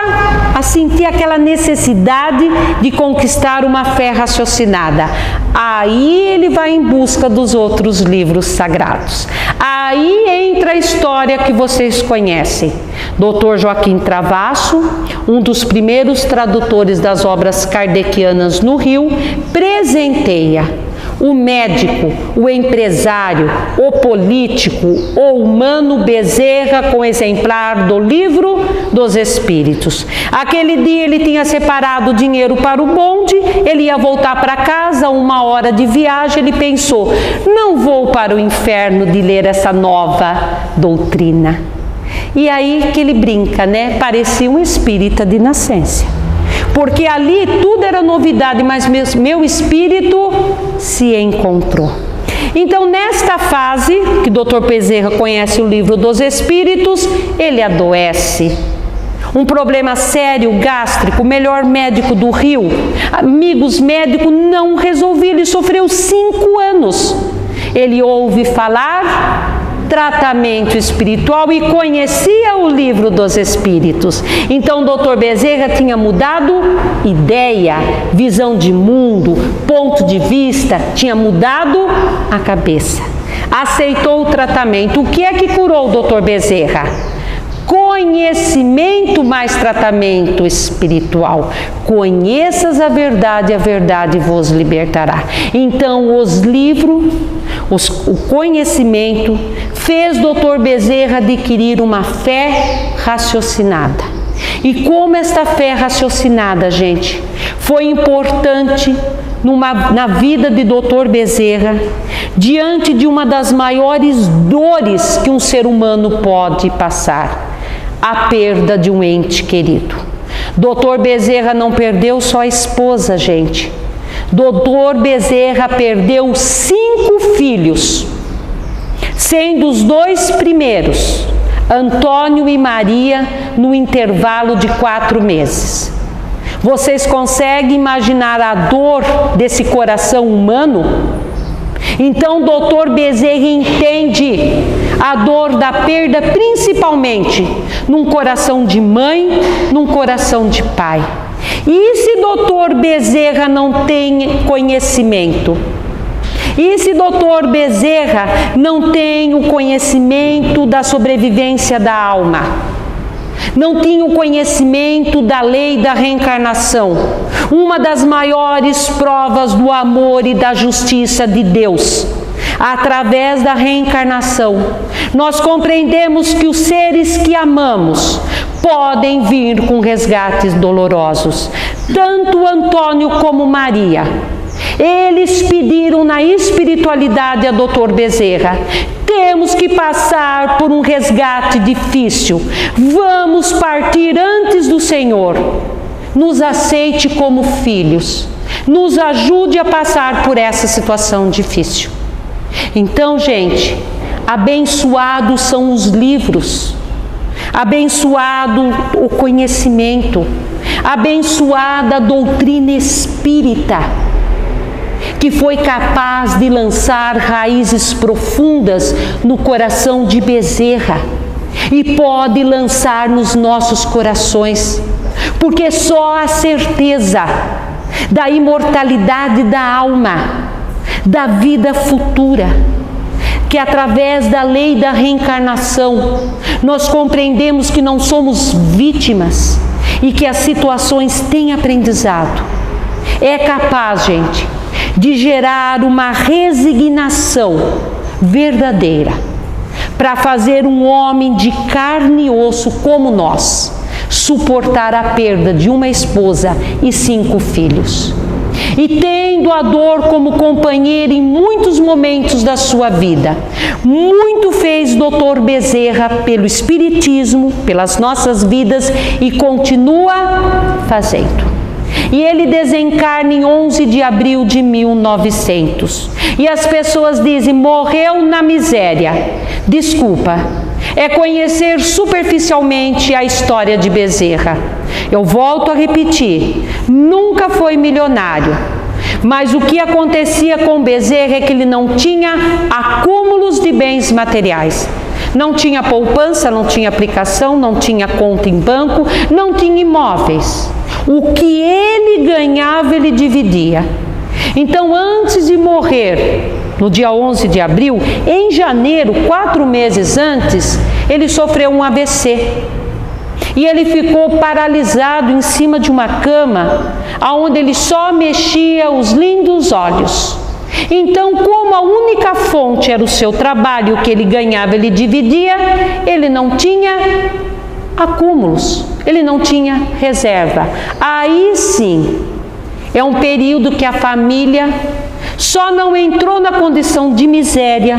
a sentir aquela necessidade de conquistar uma fé raciocinada. Aí ele vai em busca dos outros livros sagrados. Aí entra a história que vocês conhecem. Dr. Joaquim Travasso, um dos primeiros tradutores das obras kardecianas no Rio, presenteia o médico, o empresário, o político, o humano Bezerra com exemplar do Livro dos Espíritos. Aquele dia ele tinha separado dinheiro para o bonde, ele ia voltar para casa, 1 hora de viagem, ele pensou, não vou para o inferno de ler essa nova doutrina. E aí que ele brinca, né? Parecia um espírita de nascença. Porque ali tudo era novidade, mas meu espírito se encontrou. Então, nesta fase, que o Dr. Bezerra conhece o Livro dos Espíritos, ele adoece. Um problema sério, gástrico, o melhor médico do Rio. Amigos médicos, não resolvia, ele sofreu 5 anos. Ele ouve falar tratamento espiritual e conhecia o Livro dos Espíritos. Então, o Dr. Bezerra tinha mudado ideia, visão de mundo, ponto de vista, tinha mudado a cabeça. Aceitou o tratamento. O que é que curou o Dr. Bezerra? Conhecimento mais tratamento espiritual. Conheças a verdade vos libertará. Então, os livros, o conhecimento, fez Dr. Bezerra adquirir uma fé raciocinada. E como esta fé raciocinada, gente, foi importante na vida de Dr. Bezerra, diante de uma das maiores dores que um ser humano pode passar, a perda de um ente querido. Dr. Bezerra não perdeu só a esposa, gente. Dr. Bezerra perdeu 5 filhos, sendo os 2 primeiros, Antônio e Maria, no intervalo de 4 meses. Vocês conseguem imaginar a dor desse coração humano? Então, Dr. Bezerra entende a dor da perda, principalmente num coração de mãe, num coração de pai. E se Dr. Bezerra não tem conhecimento? E se Dr. Bezerra não tem o conhecimento da sobrevivência da alma? Não tinha o conhecimento da lei da reencarnação, uma das maiores provas do amor e da justiça de Deus. Através da reencarnação, nós compreendemos que os seres que amamos podem vir com resgates dolorosos. Tanto Antônio como Maria, eles pediram na espiritualidade a Dr. Bezerra: temos que passar por um resgate difícil, vamos partir antes do Senhor, nos aceite como filhos, nos ajude a passar por essa situação difícil. Então, gente, abençoados são os livros, abençoado o conhecimento, abençoada a doutrina espírita, que foi capaz de lançar raízes profundas no coração de Bezerra e pode lançar nos nossos corações, porque só a certeza da imortalidade da alma, da vida futura, que através da lei da reencarnação nós compreendemos que não somos vítimas e que as situações têm aprendizado, é capaz, gente, de gerar uma resignação verdadeira para fazer um homem de carne e osso como nós suportar a perda de uma esposa e 5 filhos. E tendo a dor como companheira em muitos momentos da sua vida, muito fez Dr. Bezerra pelo Espiritismo, pelas nossas vidas e continua fazendo. E ele desencarna em 11 de abril de 1900. E as pessoas dizem: morreu na miséria. Desculpa, é conhecer superficialmente a história de Bezerra. Eu volto a repetir, nunca foi milionário. Mas o que acontecia com Bezerra é que ele não tinha acúmulos de bens materiais. Não tinha poupança, não tinha aplicação, não tinha conta em banco, não tinha imóveis. O que ele ganhava, ele dividia. Então, antes de morrer, no dia 11 de abril, em janeiro, 4 meses antes, ele sofreu um AVC. E ele ficou paralisado em cima de uma cama, onde ele só mexia os lindos olhos. Então, como a única fonte era o seu trabalho, o que ele ganhava, ele dividia, ele não tinha acúmulos, ele não tinha reserva. Aí sim, é um período que a família só não entrou na condição de miséria,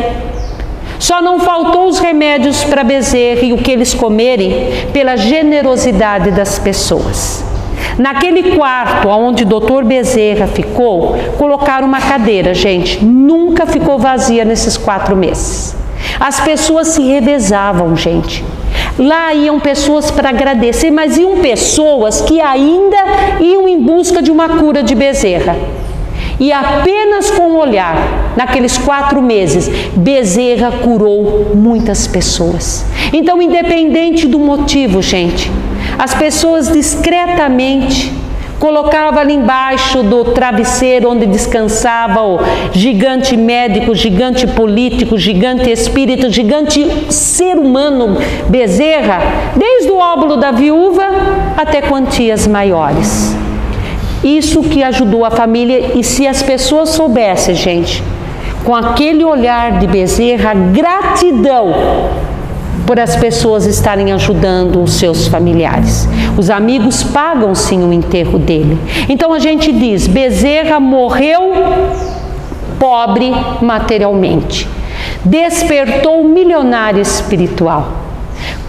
só não faltou os remédios para Bezerra e o que eles comerem pela generosidade das pessoas. Naquele quarto onde o Dr. Bezerra ficou, colocaram uma cadeira, gente, nunca ficou vazia nesses 4 meses. As pessoas se revezavam, gente. Lá iam pessoas para agradecer, mas iam pessoas que ainda iam em busca de uma cura de Bezerra. E apenas com o olhar, naqueles 4 meses, Bezerra curou muitas pessoas. Então, independente do motivo, gente, as pessoas discretamente colocavam ali embaixo do travesseiro onde descansava o gigante médico, gigante político, gigante espírito, gigante ser humano Bezerra, desde o óbolo da viúva até quantias maiores. Isso que ajudou a família, e se as pessoas soubessem, gente, com aquele olhar de Bezerra, gratidão por as pessoas estarem ajudando os seus familiares. Os amigos pagam sim o enterro dele. Então a gente diz, Bezerra morreu pobre materialmente, despertou milionário espiritual.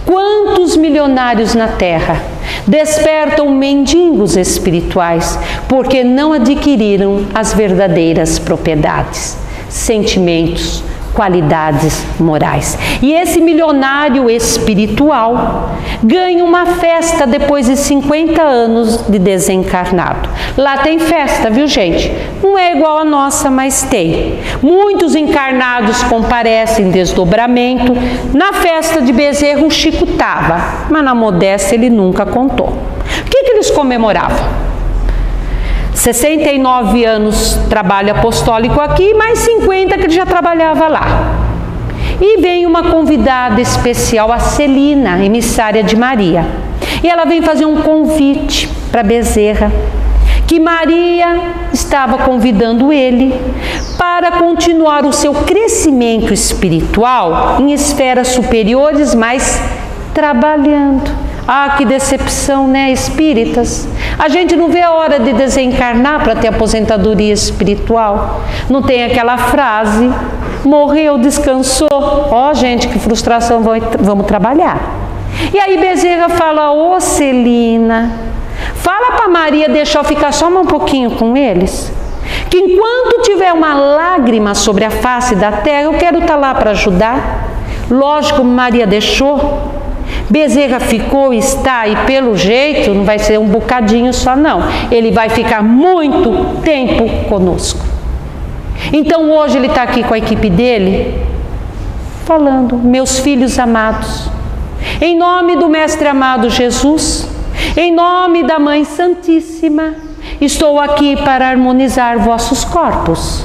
Quantos milionários na terra despertam mendigos espirituais porque não adquiriram as verdadeiras propriedades, sentimentos, qualidades morais. E esse milionário espiritual ganha uma festa depois de 50 anos de desencarnado. Lá tem festa, viu, gente? Não é igual a nossa, mas tem. Muitos encarnados comparecem em desdobramento. Na festa de Bezerra o Chico estava, mas na modéstia ele nunca contou. O que eles comemoravam? 69 anos trabalho apostólico aqui, mais 50 que ele já trabalhava lá. E vem uma convidada especial, a Celina, emissária de Maria. E ela vem fazer um convite para Bezerra, que Maria estava convidando ele para continuar o seu crescimento espiritual em esferas superiores, mas trabalhando. Ah, que decepção, né, espíritas? A gente não vê a hora de desencarnar para ter aposentadoria espiritual. Não tem aquela frase, morreu, descansou. Ó, gente, que frustração, vamos trabalhar. E aí Bezerra fala, ô Celina, fala para Maria deixar eu ficar só um pouquinho com eles. Que enquanto tiver uma lágrima sobre a face da terra, eu quero estar lá para ajudar. Lógico, Maria deixou. Bezerra ficou, está, e pelo jeito não vai ser um bocadinho só não, ele vai ficar muito tempo conosco. Então hoje ele está aqui com a equipe dele, falando, meus filhos amados, em nome do Mestre amado Jesus, em nome da Mãe Santíssima, estou aqui para harmonizar vossos corpos.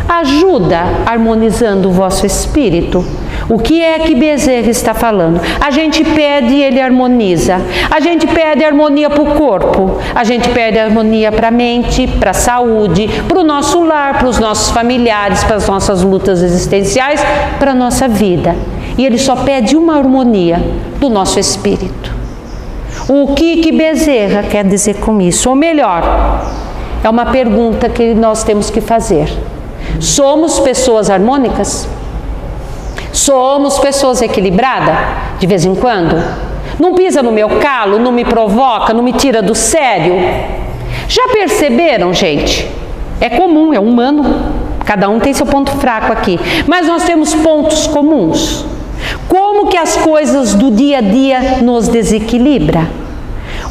Ajuda harmonizando o vosso espírito. O que é que Bezerra está falando? A gente pede e ele harmoniza. A gente pede harmonia para o corpo. A gente pede harmonia para a mente, para a saúde, para o nosso lar, para os nossos familiares, para as nossas lutas existenciais, para a nossa vida. E ele só pede uma harmonia do nosso espírito. O que Bezerra quer dizer com isso? Ou melhor, é uma pergunta que nós temos que fazer. Somos pessoas harmônicas? Somos pessoas equilibradas? De vez em quando? Não pisa no meu calo, não me provoca, não me tira do sério? Já perceberam, gente? É comum, é humano. Cada um tem seu ponto fraco aqui. Mas nós temos pontos comuns. Como que as coisas do dia a dia nos desequilibram?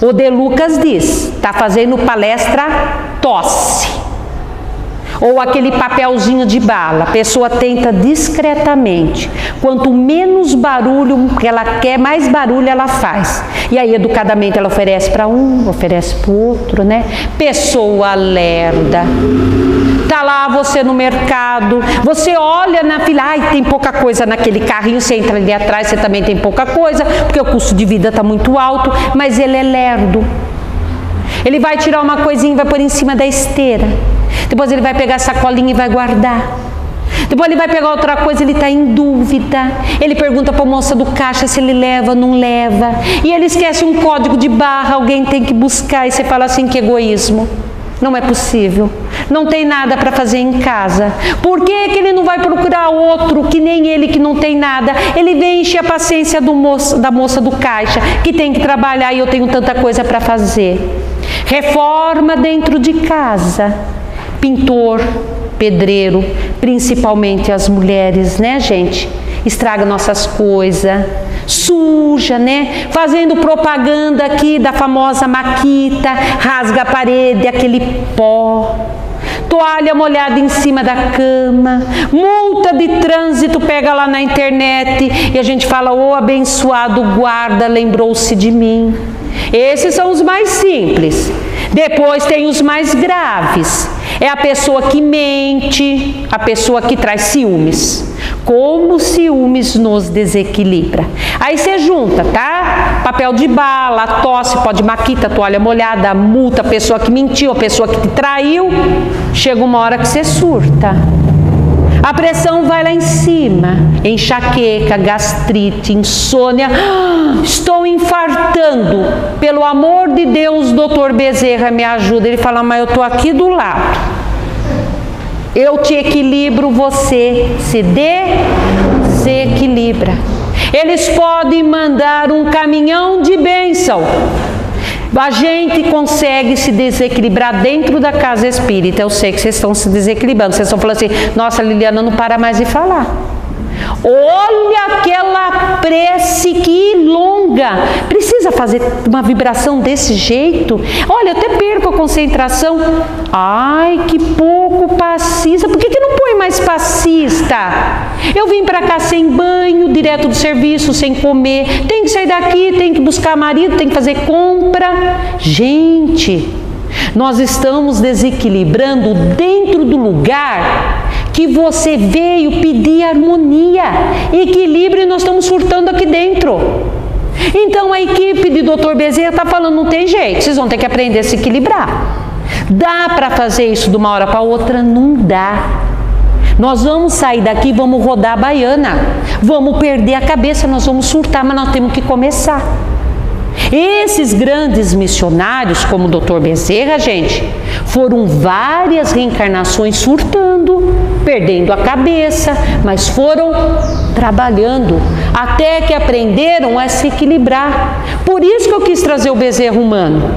O De Lucas diz, está fazendo palestra, tosse. Ou aquele papelzinho de bala, a pessoa tenta discretamente. Quanto menos barulho que ela quer, mais barulho ela faz. E aí, educadamente, ela oferece para um, oferece para o outro, né? Pessoa lerda. Tá lá você no mercado, você olha na fila, ai, tem pouca coisa naquele carrinho, você entra ali atrás, você também tem pouca coisa, porque o custo de vida está muito alto, mas ele é lerdo. Ele vai tirar uma coisinha e vai pôr em cima da esteira. Depois ele vai pegar a sacolinha e vai guardar. Depois ele vai pegar outra coisa, ele está em dúvida. Ele pergunta para a moça do caixa se ele leva ou não leva. E ele esquece um código de barra, alguém tem que buscar. E você fala assim, que egoísmo. Não é possível. Não tem nada para fazer em casa. Por que que ele não vai procurar outro, que nem ele, que não tem nada? Ele vem encher a paciência da moça do caixa, que tem que trabalhar e eu tenho tanta coisa para fazer. Reforma dentro de casa. Pintor, pedreiro, principalmente as mulheres, né, gente? Estraga nossas coisas, suja, né? Fazendo propaganda aqui da famosa Maquita, rasga a parede, aquele pó. Toalha molhada em cima da cama, multa de trânsito, pega lá na internet e a gente fala, ô abençoado guarda, lembrou-se de mim. Esses são os mais simples. Depois tem os mais graves. É a pessoa que mente, a pessoa que traz ciúmes. Como ciúmes nos desequilibra. Aí você junta, tá? Papel de bala, tosse, pó de Maquita, toalha molhada, multa, a pessoa que mentiu, a pessoa que te traiu. Chega uma hora que você surta. A pressão vai lá em cima, enxaqueca, gastrite, insônia. Estou infartando. Pelo amor de Deus, doutor Bezerra, me ajuda. Ele fala, mas eu estou aqui do lado. Eu te equilibro, você se desequilibra. Eles podem mandar um caminhão de bênção. A gente consegue se desequilibrar dentro da casa espírita. Eu sei que vocês estão se desequilibrando. Vocês estão falando assim, nossa, Liliana não para mais de falar. Olha aquela prece que longa. Precisa fazer uma vibração desse jeito? Olha, eu até perco a concentração. Ai, que pouco passista. Por que não põe mais passista? Eu vim para cá sem banho, direto do serviço, sem comer. Tem que sair daqui, tem que buscar marido, tem que fazer compra. Gente, nós estamos desequilibrando dentro do lugar que você veio pedir harmonia, equilíbrio, e nós estamos surtando aqui dentro. Então a equipe de Dr. Bezerra está falando, não tem jeito, vocês vão ter que aprender a se equilibrar. Dá para fazer isso de uma hora para outra? Não dá. Nós vamos sair daqui e vamos rodar a baiana, vamos perder a cabeça, nós vamos surtar, mas nós temos que começar. Esses grandes missionários, como o Dr. Bezerra, gente, foram várias reencarnações surtando, perdendo a cabeça, mas foram trabalhando, até que aprenderam a se equilibrar. Por isso que eu quis trazer o Bezerra humano,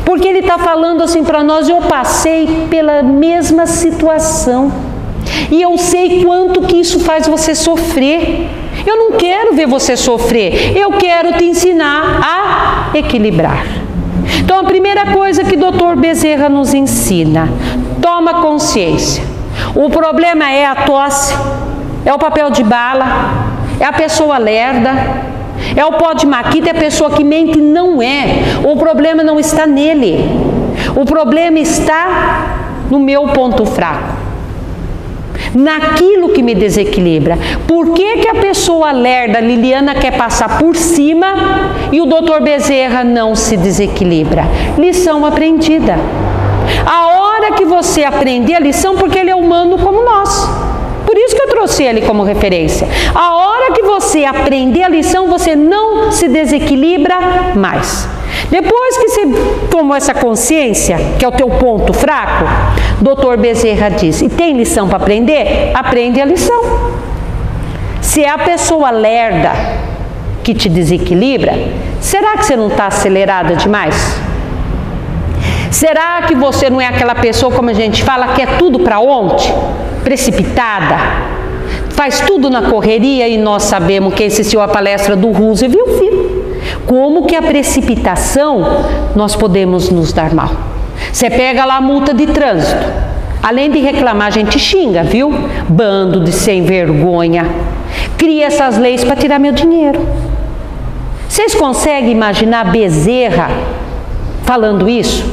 porque ele está falando assim para nós, eu passei pela mesma situação, e eu sei quanto que isso faz você sofrer. Eu não quero ver você sofrer, eu quero te ensinar a equilibrar. Então a primeira coisa que o Dr. Bezerra nos ensina, toma consciência. O problema é a tosse, é o papel de bala, é a pessoa lerda, é o pó de Maquita, é a pessoa que mente, não é. O problema não está nele, o problema está no meu ponto fraco, naquilo que me desequilibra. Por que que a pessoa lerda, Liliana, quer passar por cima e o Dr. Bezerra não se desequilibra? Lição aprendida. A hora que você aprender a lição, porque ele é humano como nós, por isso que eu trouxe ele como referência. A hora que você aprender a lição, você não se desequilibra mais. Depois que você tomou essa consciência, que é o teu ponto fraco, Dr. Bezerra diz, e tem lição para aprender? Aprende a lição. Se é a pessoa lerda que te desequilibra, será que você não está acelerada demais? Será que você não é aquela pessoa, como a gente fala, que é tudo para ontem? Precipitada? Faz tudo na correria, e nós sabemos, quem assistiu a palestra do Roosevelt viu, filho, como que a precipitação nós podemos nos dar mal. Você pega lá a multa de trânsito, Além de reclamar, a gente xinga, viu? Bando de sem vergonha. Cria essas leis para tirar meu dinheiro. Vocês conseguem imaginar Bezerra falando isso?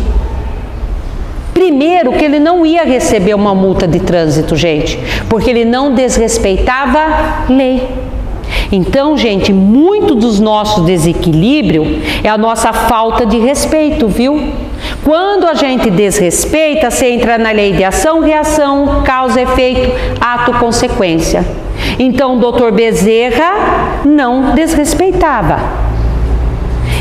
Primeiro, que ele não ia receber uma multa de trânsito, gente, porque ele não desrespeitava lei. Então, gente, muito dos nossos desequilíbrio é a nossa falta de respeito, viu? Quando a gente desrespeita, você entra na lei de ação, reação, causa, efeito, ato, consequência. Então, o doutor Bezerra não desrespeitava.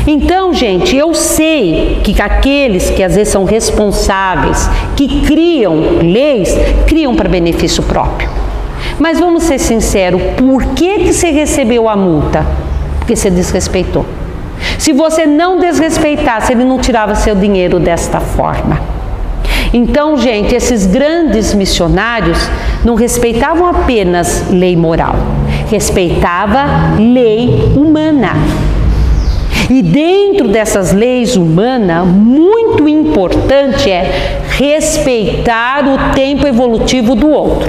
Então, gente, eu sei que aqueles que às vezes são responsáveis, que criam leis, criam para benefício próprio. Mas vamos ser sinceros, por que você recebeu a multa? Porque você desrespeitou. Se você não desrespeitasse, ele não tirava seu dinheiro desta forma. Então, gente, esses grandes missionários não respeitavam apenas lei moral, respeitava lei humana. E dentro dessas leis humanas, muito importante é respeitar o tempo evolutivo do outro,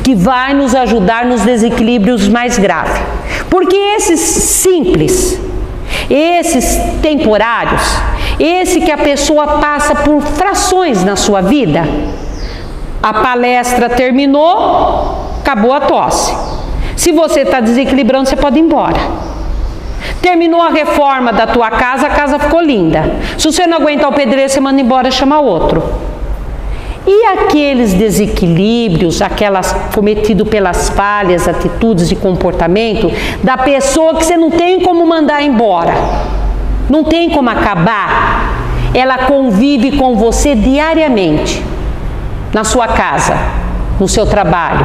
que vai nos ajudar nos desequilíbrios mais graves. Porque esses simples, esses temporários, esse que a pessoa passa por frações na sua vida, a palestra terminou, acabou a tosse. Se você está desequilibrando, você pode ir embora. Terminou a reforma da tua casa, a casa ficou linda. Se você não aguentar o pedreiro, você manda embora e chama outro. E aqueles desequilíbrios, aquelas cometidos pelas falhas, atitudes de comportamento da pessoa que você não tem como mandar embora, não tem como acabar, ela convive com você diariamente, na sua casa, no seu trabalho,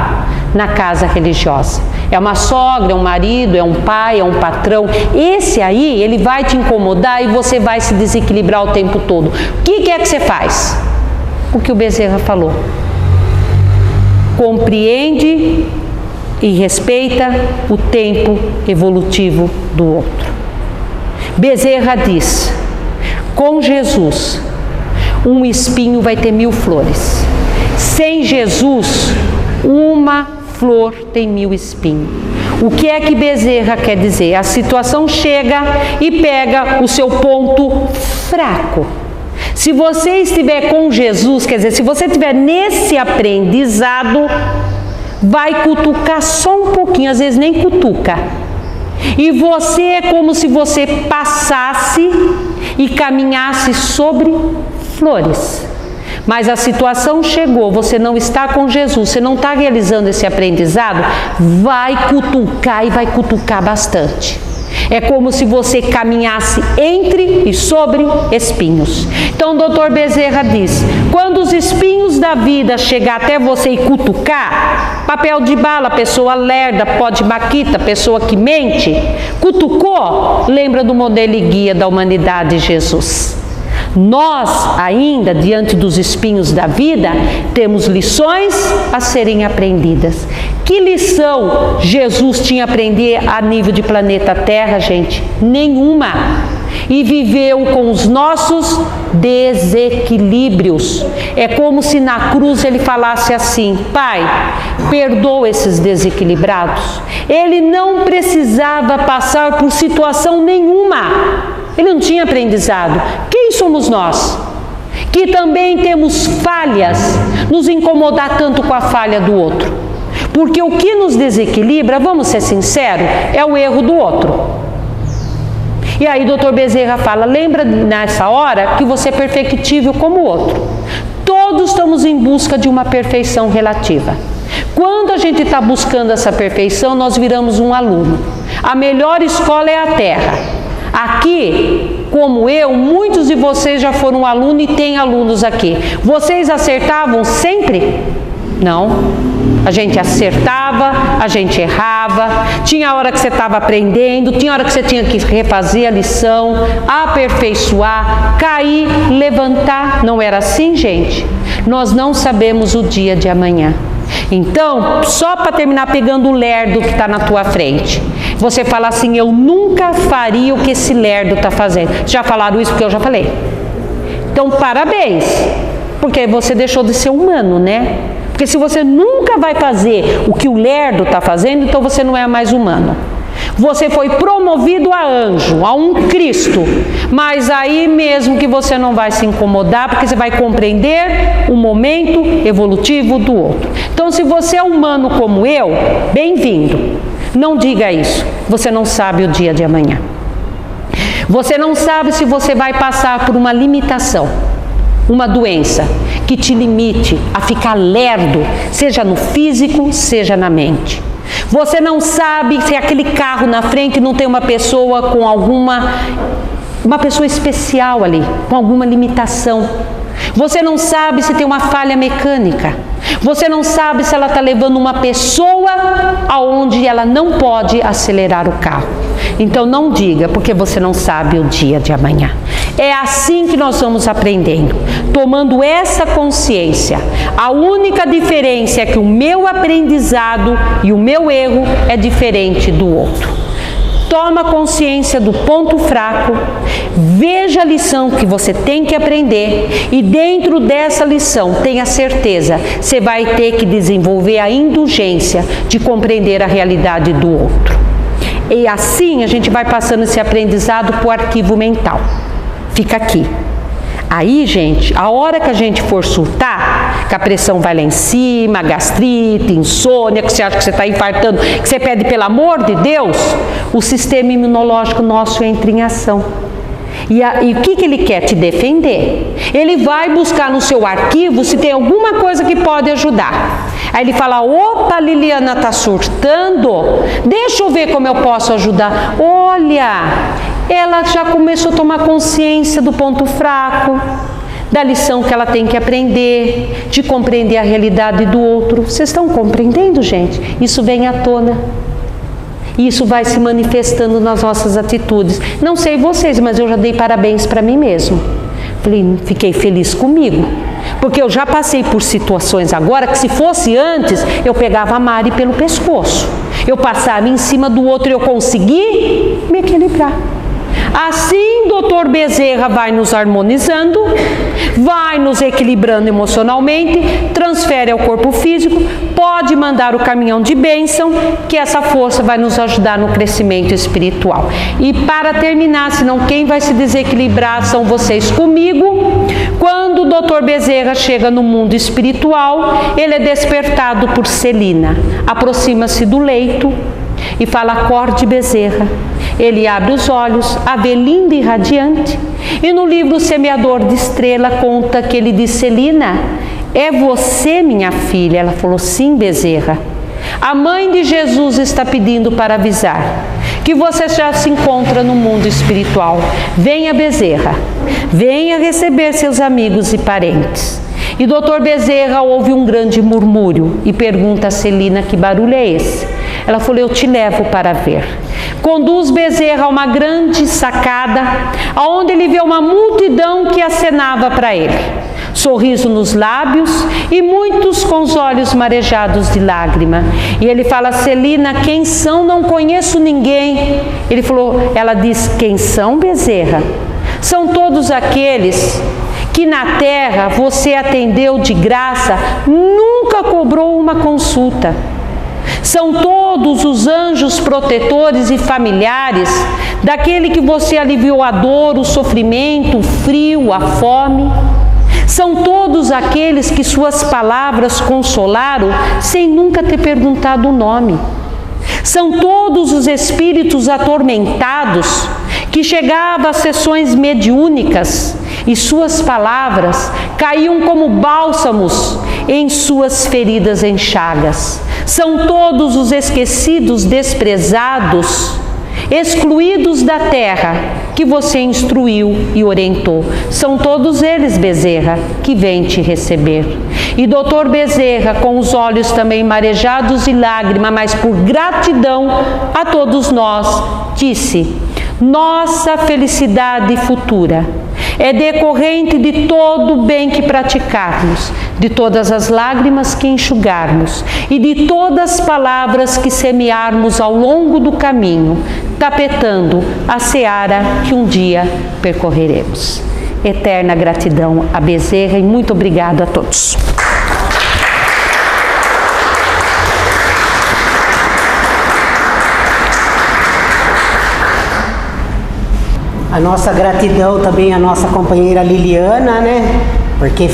na casa religiosa. É uma sogra, é um marido, é um pai, é um patrão. Esse aí, ele vai te incomodar e você vai se desequilibrar o tempo todo. O que é que você faz? O que o Bezerra falou. Compreende e respeita o tempo evolutivo do outro. Bezerra diz: com Jesus, um espinho vai ter 1000 flores. Sem Jesus, uma flor tem 1000 espinhos. O que é que Bezerra quer dizer? A situação chega e pega o seu ponto fraco. Se você estiver com Jesus, quer dizer, se você estiver nesse aprendizado, vai cutucar só um pouquinho, às vezes nem cutuca. E você é como se você passasse e caminhasse sobre flores. Mas a situação chegou, você não está com Jesus, você não está realizando esse aprendizado, vai cutucar e vai cutucar bastante. É como se você caminhasse entre e sobre espinhos. Então o doutor Bezerra diz, quando os espinhos da vida chegar até você e cutucar, papel de bala, pessoa lerda, pó de baquita, pessoa que mente, cutucou, lembra do modelo e guia da humanidade, Jesus. Nós ainda, diante dos espinhos da vida, temos lições a serem aprendidas. Que lição Jesus tinha a aprender a nível de planeta Terra, gente? Nenhuma. E viveu com os nossos desequilíbrios. É como se na cruz ele falasse assim: Pai, perdoa esses desequilibrados. Ele não precisava passar por situação nenhuma. Ele não tinha aprendizado. Quem somos nós? Que também temos falhas, nos incomodar tanto com a falha do outro. Porque o que nos desequilibra, vamos ser sinceros, é o erro do outro. E aí o Dr. Bezerra fala, lembra nessa hora que você é perfectível como o outro. Todos estamos em busca de uma perfeição relativa. Quando a gente está buscando essa perfeição, nós viramos um aluno. A melhor escola é a Terra. Aqui, como eu, muitos de vocês já foram alunos e têm alunos aqui. Vocês acertavam sempre? Não. A gente acertava, a gente errava, tinha hora que você estava aprendendo, tinha hora que você tinha que refazer a lição, aperfeiçoar, cair, levantar. Não era assim, gente? Nós não sabemos o dia de amanhã. Então, só para terminar pegando o lerdo que está na tua frente, você fala assim, eu nunca faria o que esse lerdo está fazendo. Já falaram isso porque eu já falei. Então, parabéns. Porque você deixou de ser humano, né? Porque se você nunca vai fazer o que o lerdo está fazendo, então você não é mais humano. Você foi promovido a anjo, a um Cristo, mas aí mesmo que você não vai se incomodar, porque você vai compreender o momento evolutivo do outro. Então, se você é humano como eu, bem-vindo. Não diga isso. Você não sabe o dia de amanhã. Você não sabe se você vai passar por uma limitação, uma doença que te limite a ficar lerdo, seja no físico, seja na mente. Você não sabe se aquele carro na frente não tem uma pessoa com uma pessoa especial ali, com alguma limitação. Você não sabe se tem uma falha mecânica. Você não sabe se ela está levando uma pessoa aonde ela não pode acelerar o carro. Então não diga, porque você não sabe o dia de amanhã. É assim que nós vamos aprendendo, tomando essa consciência. A única diferença é que o meu aprendizado e o meu erro é diferente do outro. Toma consciência do ponto fraco, veja a lição que você tem que aprender e dentro dessa lição, tenha certeza, você vai ter que desenvolver a indulgência de compreender a realidade do outro. E assim a gente vai passando esse aprendizado para o arquivo mental. Fica aqui. Aí, gente, a hora que a gente for surtar, que a pressão vai lá em cima, gastrite, insônia, que você acha que você está infartando, que você pede pelo amor de Deus, o sistema imunológico nosso entra em ação. E o que ele quer? Te defender. Ele vai buscar no seu arquivo se tem alguma coisa que pode ajudar. Aí ele fala, opa, Liliana está surtando, deixa eu ver como eu posso ajudar. Olha, ela já começou a tomar consciência do ponto fraco, da lição que ela tem que aprender, de compreender a realidade do outro. Vocês estão compreendendo, gente? Isso vem à tona. Isso vai se manifestando nas nossas atitudes. Não sei vocês, mas eu já dei parabéns para mim mesmo. Fiquei feliz comigo. Porque eu já passei por situações agora que se fosse antes, eu pegava a Mari pelo pescoço. Eu passava em cima do outro e eu consegui me equilibrar. Assim, Dr. Bezerra vai nos harmonizando, vai nos equilibrando emocionalmente, transfere ao corpo físico, pode mandar o caminhão de bênção, que essa força vai nos ajudar no crescimento espiritual. E para terminar, senão quem vai se desequilibrar são vocês comigo. Quando o Dr. Bezerra chega no mundo espiritual, ele é despertado por Celina. Aproxima-se do leito e fala, acorde, Bezerra. Ele abre os olhos, a vê linda e radiante. E no livro Semeador de Estrela conta que ele disse, Celina, é você, minha filha? Ela falou, sim, Bezerra. A mãe de Jesus está pedindo para avisar que você já se encontra no mundo espiritual. Venha, Bezerra, venha receber seus amigos e parentes. E Dr. Bezerra ouve um grande murmúrio e pergunta a Celina, que barulho é esse? Ela falou, eu te levo para ver. Conduz Bezerra a uma grande sacada, onde ele vê uma multidão que acenava para ele. Sorriso nos lábios e muitos com os olhos marejados de lágrima. E ele fala, Celina, quem são? Não conheço ninguém. Ela diz, quem são, Bezerra? São todos aqueles que na terra você atendeu de graça, nunca cobrou uma consulta. São todos os anjos protetores e familiares daquele que você aliviou a dor, o sofrimento, o frio, a fome. São todos aqueles que suas palavras consolaram sem nunca ter perguntado o nome. São todos os espíritos atormentados que chegavam às sessões mediúnicas e suas palavras caíam como bálsamos em suas feridas em chagas. São todos os esquecidos, desprezados, excluídos da terra, que você instruiu e orientou. São todos eles, Bezerra, que vêm te receber. E Dr. Bezerra, com os olhos também marejados de lágrima, mas por gratidão a todos nós, disse, nossa felicidade futura é decorrente de todo o bem que praticarmos, de todas as lágrimas que enxugarmos e de todas as palavras que semearmos ao longo do caminho, tapetando a seara que um dia percorreremos. eterna gratidão a Bezerra e muito obrigado a todos. A nossa gratidão também à nossa companheira Liliana, né? Porque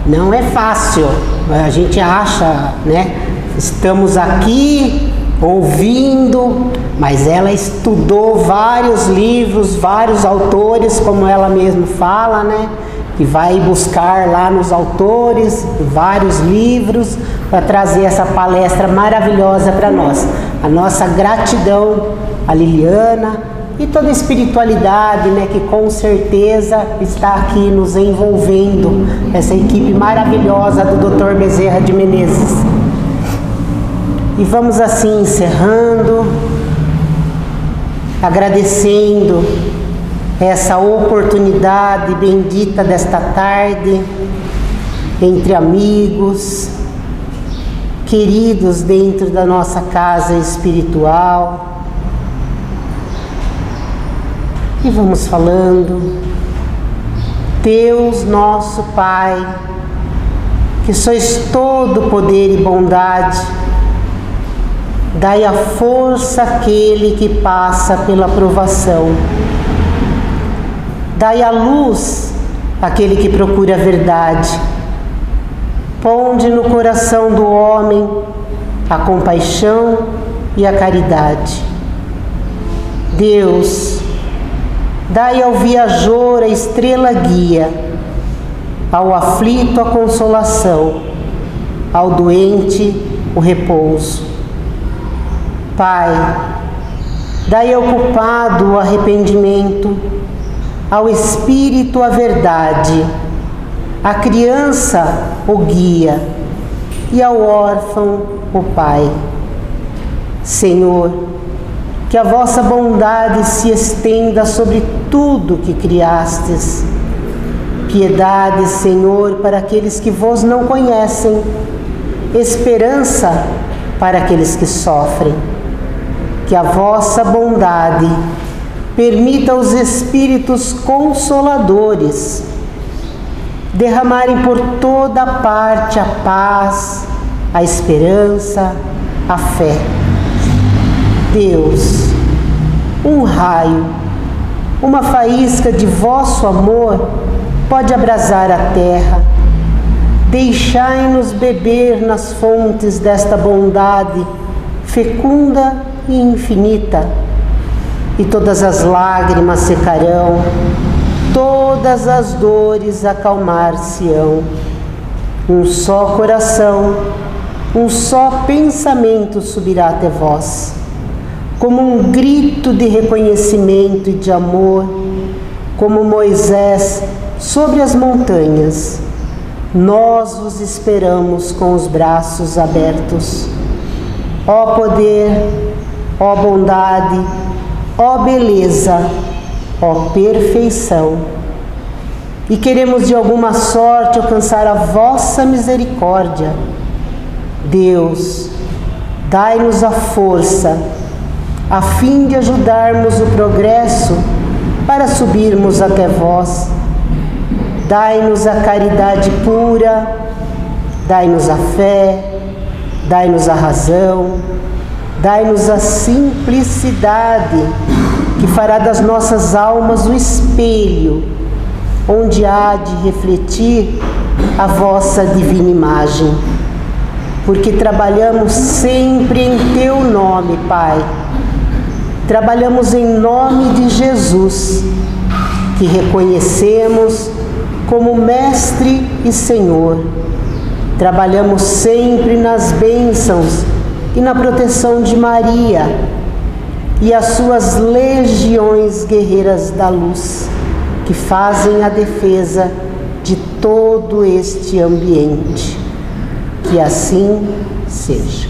não é fácil, a gente acha, né? Estamos aqui ouvindo, mas ela estudou vários livros, vários autores, como ela mesma fala, né? Que vai buscar lá nos autores, vários livros, para trazer essa palestra maravilhosa para nós. A nossa gratidão à Liliana e toda a espiritualidade, né, que com certeza está aqui nos envolvendo, essa equipe maravilhosa do Dr. Bezerra de Menezes. E vamos assim encerrando, agradecendo essa oportunidade bendita desta tarde, entre amigos, queridos dentro da nossa casa espiritual. E vamos falando, Deus nosso Pai, que sois todo poder e bondade, dai a força àquele que passa pela provação. Dai a luz àquele que procura a verdade. Ponde no coração do homem a compaixão e a caridade. Deus, dai ao viajor a estrela guia, ao aflito a consolação, ao doente o repouso. Pai, dai ao culpado o arrependimento, ao espírito a verdade, à criança o guia e ao órfão o Pai. Senhor, que a vossa bondade se estenda sobre tudo que criastes. Piedade, Senhor, para aqueles que vos não conhecem. Esperança para aqueles que sofrem. Que a vossa bondade permita aos Espíritos Consoladores derramarem por toda parte a paz, a esperança, a fé. Deus, um raio, uma faísca de vosso amor pode abrasar a terra. Deixai-nos beber nas fontes desta bondade fecunda e infinita, e todas as lágrimas secarão, todas as dores acalmar-se-ão. Um só coração, um só pensamento subirá até vós, como um grito de reconhecimento e de amor, como Moisés sobre as montanhas. Nós vos esperamos com os braços abertos. Ó poder, ó bondade, ó beleza, ó perfeição. E queremos de alguma sorte alcançar a vossa misericórdia. Deus, dai-nos a força, a fim de ajudarmos o progresso para subirmos até vós. Dai-nos a caridade pura, dai-nos a fé, dai-nos a razão, dai-nos a simplicidade, que fará das nossas almas o espelho, onde há de refletir a vossa divina imagem. Porque trabalhamos sempre em teu nome, Pai. Trabalhamos em nome de Jesus, que reconhecemos como Mestre e Senhor. Trabalhamos sempre nas bênçãos e na proteção de Maria e as suas legiões guerreiras da luz, que fazem a defesa de todo este ambiente. Que assim seja.